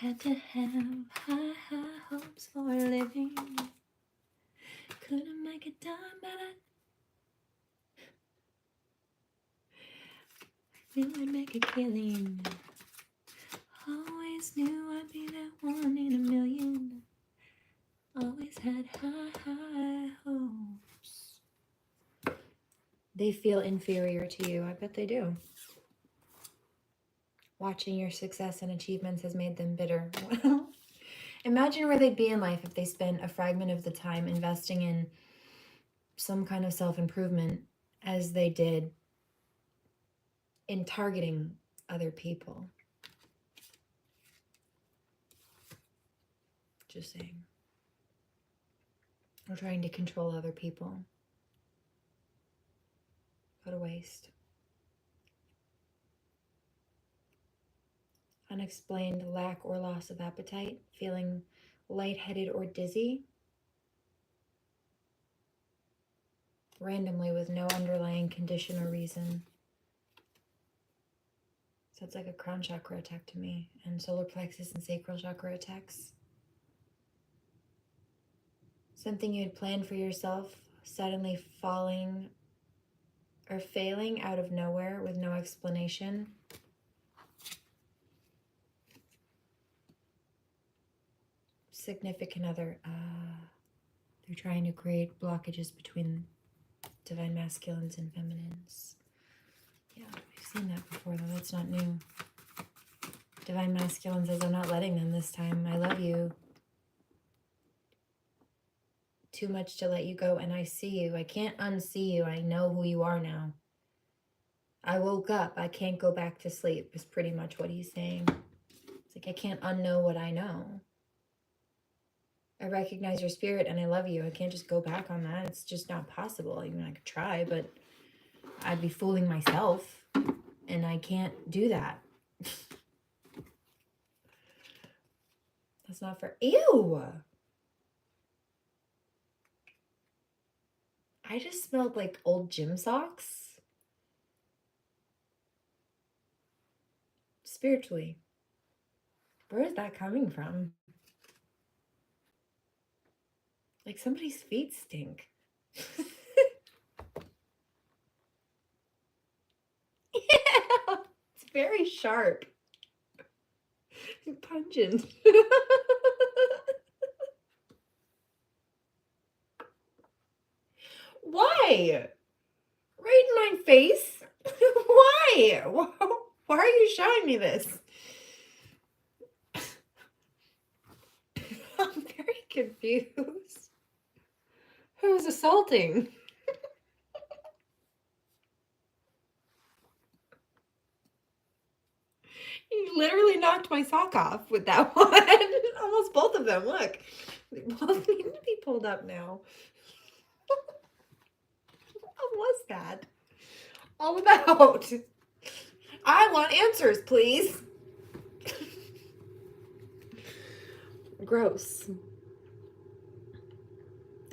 Had to have high hopes for a living. Couldn't make a dime, but we would make a killing. Always knew I'd be that one in a million. Always had high hopes. They feel inferior to you. I bet they do. Watching your success and achievements has made them bitter. Well, imagine where they'd be in life if they spent a fragment of the time investing in some kind of self-improvement as they did in targeting other people. Just saying. Or trying to control other people. What a waste. Unexplained lack or loss of appetite, feeling lightheaded or dizzy, randomly with no underlying condition or reason. So it's like a crown chakra attack to me, and solar plexus and sacral chakra attacks. Something you had planned for yourself suddenly falling or failing out of nowhere with no explanation. Significant other, they're trying to create blockages between divine masculines and feminines. Yeah, I've seen that before, though. That's not new. Divine masculine says, I'm not letting them this time. I love you. Too much to let you go, and I see you. I can't unsee you. I know who you are now. I woke up. I can't go back to sleep, is pretty much what he's saying. It's like, I can't unknow what I know. I recognize your spirit, and I love you. I can't just go back on that. It's just not possible. I mean, I could try, but I'd be fooling myself, and I can't do that. That's not for... Ew! I just smelled like old gym socks. Spiritually. Where is that coming from? Like somebody's feet stink. Yeah, it's very sharp. Pungent. Why? Right in my face? Why? Why are you showing me this? I'm very confused. Who was assaulting? You literally knocked my sock off with that one. Almost both of them. Look. They both need to be pulled up now. What was that all about? I want answers, please. Gross.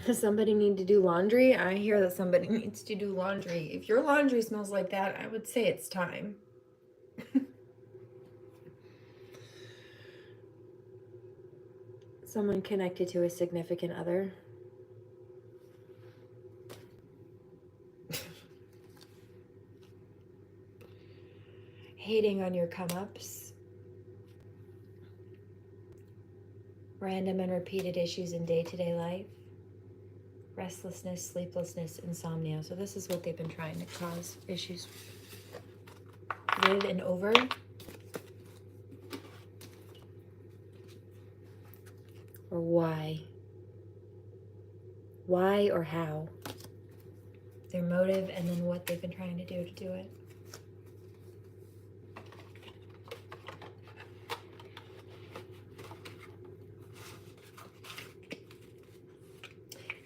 Does somebody need to do laundry? I hear that somebody needs to do laundry. If your laundry smells like that, I would say it's time. Someone connected to a significant other. Hating on your come-ups. Random and repeated issues in day-to-day life. Restlessness, sleeplessness, insomnia. So this is what they've been trying to cause issues with and over. Or why? Why or how? Their motive, and then what they've been trying to do it.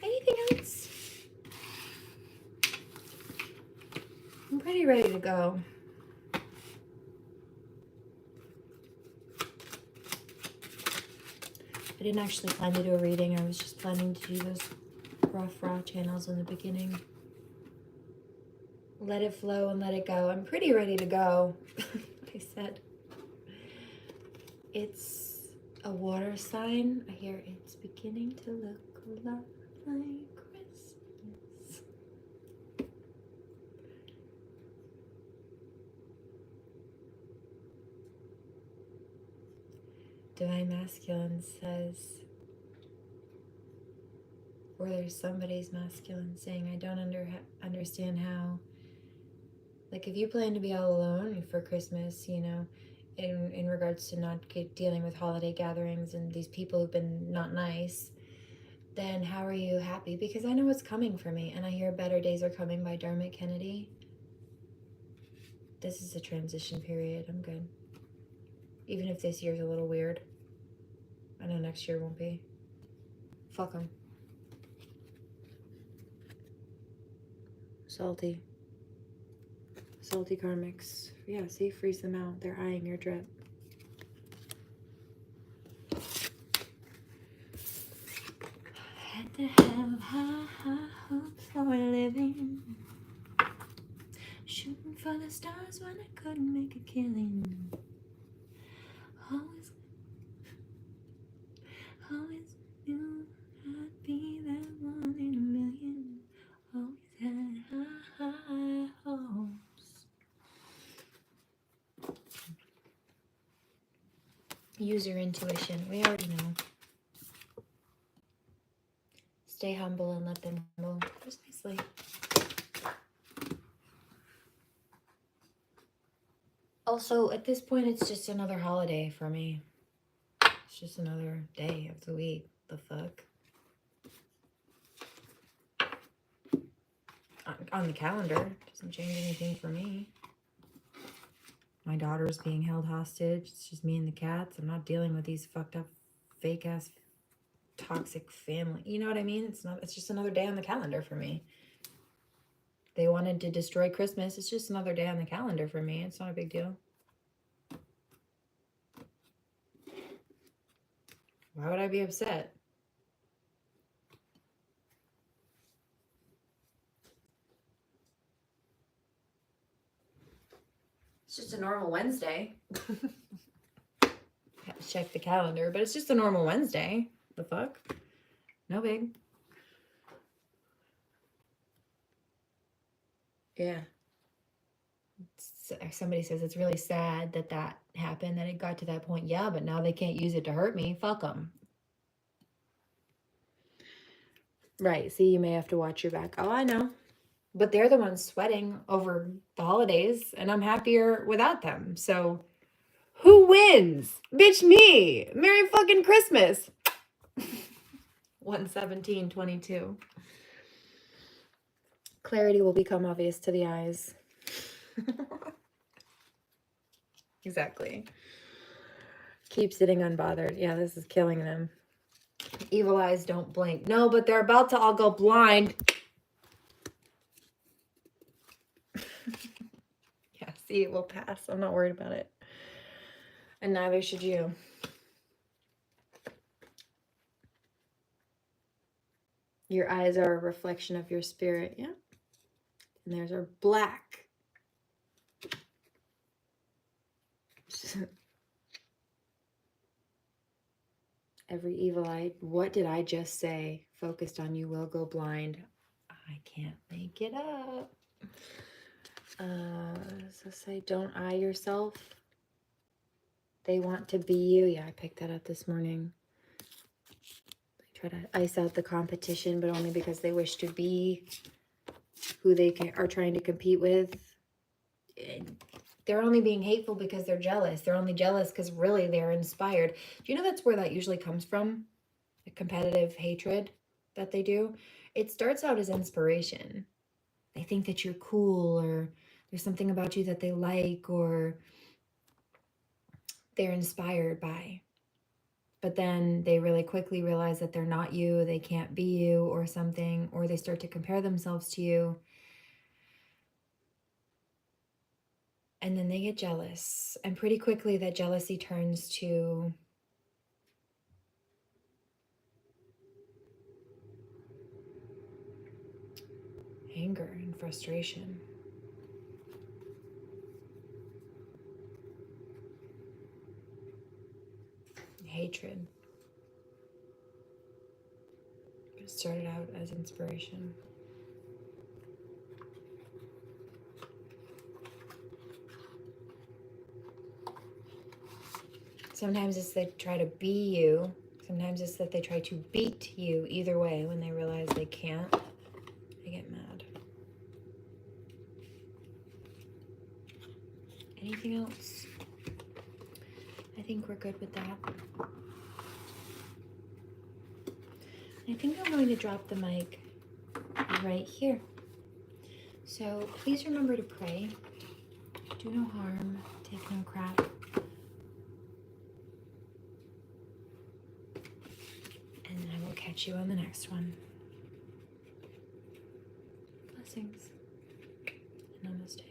Anything else? I'm pretty ready to go. I didn't actually plan to do a reading. I was just planning to do those rough, raw channels in the beginning. Let it flow and let it go. I'm pretty ready to go. Like I said, it's a water sign. I hear it's beginning to look a lot like Christmas. Divine Masculine says, or there's somebody's masculine saying, I don't understand how. Like, if you plan to be all alone for Christmas, you know, in regards to not dealing with holiday gatherings and these people who've been not nice, then how are you happy? Because I know what's coming for me, and I hear Better Days Are Coming by Dermot Kennedy. This is a transition period. I'm good. Even if this year's a little weird. I know next year won't be. Fuck them. Salty. Salty karmics. Yeah, see, freeze them out. They're eyeing your drip. Had to have high hopes for a living. Shooting for the stars when I couldn't make a killing. Always knew I'd be that one in a million. Always had high hopes. Use your intuition. We already know. Stay humble and let them move just nicely. Also, at this point, it's just another holiday for me. It's just another day of the week. The fuck? On the calendar. Doesn't change anything for me. My daughter's being held hostage. It's just me and the cats. I'm not dealing with these fucked up, fake ass, toxic family. You know what I mean? It's just another day on the calendar for me. They wanted to destroy Christmas. It's just another day on the calendar for me. It's not a big deal. Why would I be upset? It's just a normal Wednesday. Have to check the calendar, but it's just a normal Wednesday. The fuck? No big. Yeah. Somebody says it's really sad that happened, that it got to that point. Yeah, but now they can't use it to hurt me. Fuck them. Right. See, you may have to watch your back. Oh, I know. But they're the ones sweating over the holidays, and I'm happier without them. So who wins? Bitch, me. Merry fucking Christmas. 1:17:22. Clarity will become obvious to the eyes. Exactly. Keep sitting unbothered. Yeah, this is killing them. Evil eyes don't blink. No, but they're about to all go blind. Yeah, see, it will pass. I'm not worried about it. And neither should you. Your eyes are a reflection of your spirit, yeah? And theirs are black. Every evil eye, what did I just say? Focused on you will go blind. I can't make it up. So say, don't eye yourself. They want to be you. Yeah, I picked that up this morning. They try to ice out the competition, but only because they wish to be who they are trying to compete with. They're only being hateful because they're jealous. They're only jealous because really they're inspired. Do you know that's where that usually comes from? The competitive hatred that they do. It starts out as inspiration. They think that you're cool, or there's something about you that they like, or they're inspired by. But then they really quickly realize that they're not you, they can't be you or something, or they start to compare themselves to you. And then they get jealous. And pretty quickly that jealousy turns to anger and frustration. Hatred. It started out as inspiration. Sometimes it's they try to be you. Sometimes it's that they try to beat you. Either way, when they realize they can't, they get mad. Anything else? I think we're good with that. I think I'm going to drop the mic right here. So please remember to pray. Do no harm. Take no crap. And I will catch you on the next one. Blessings. Namaste.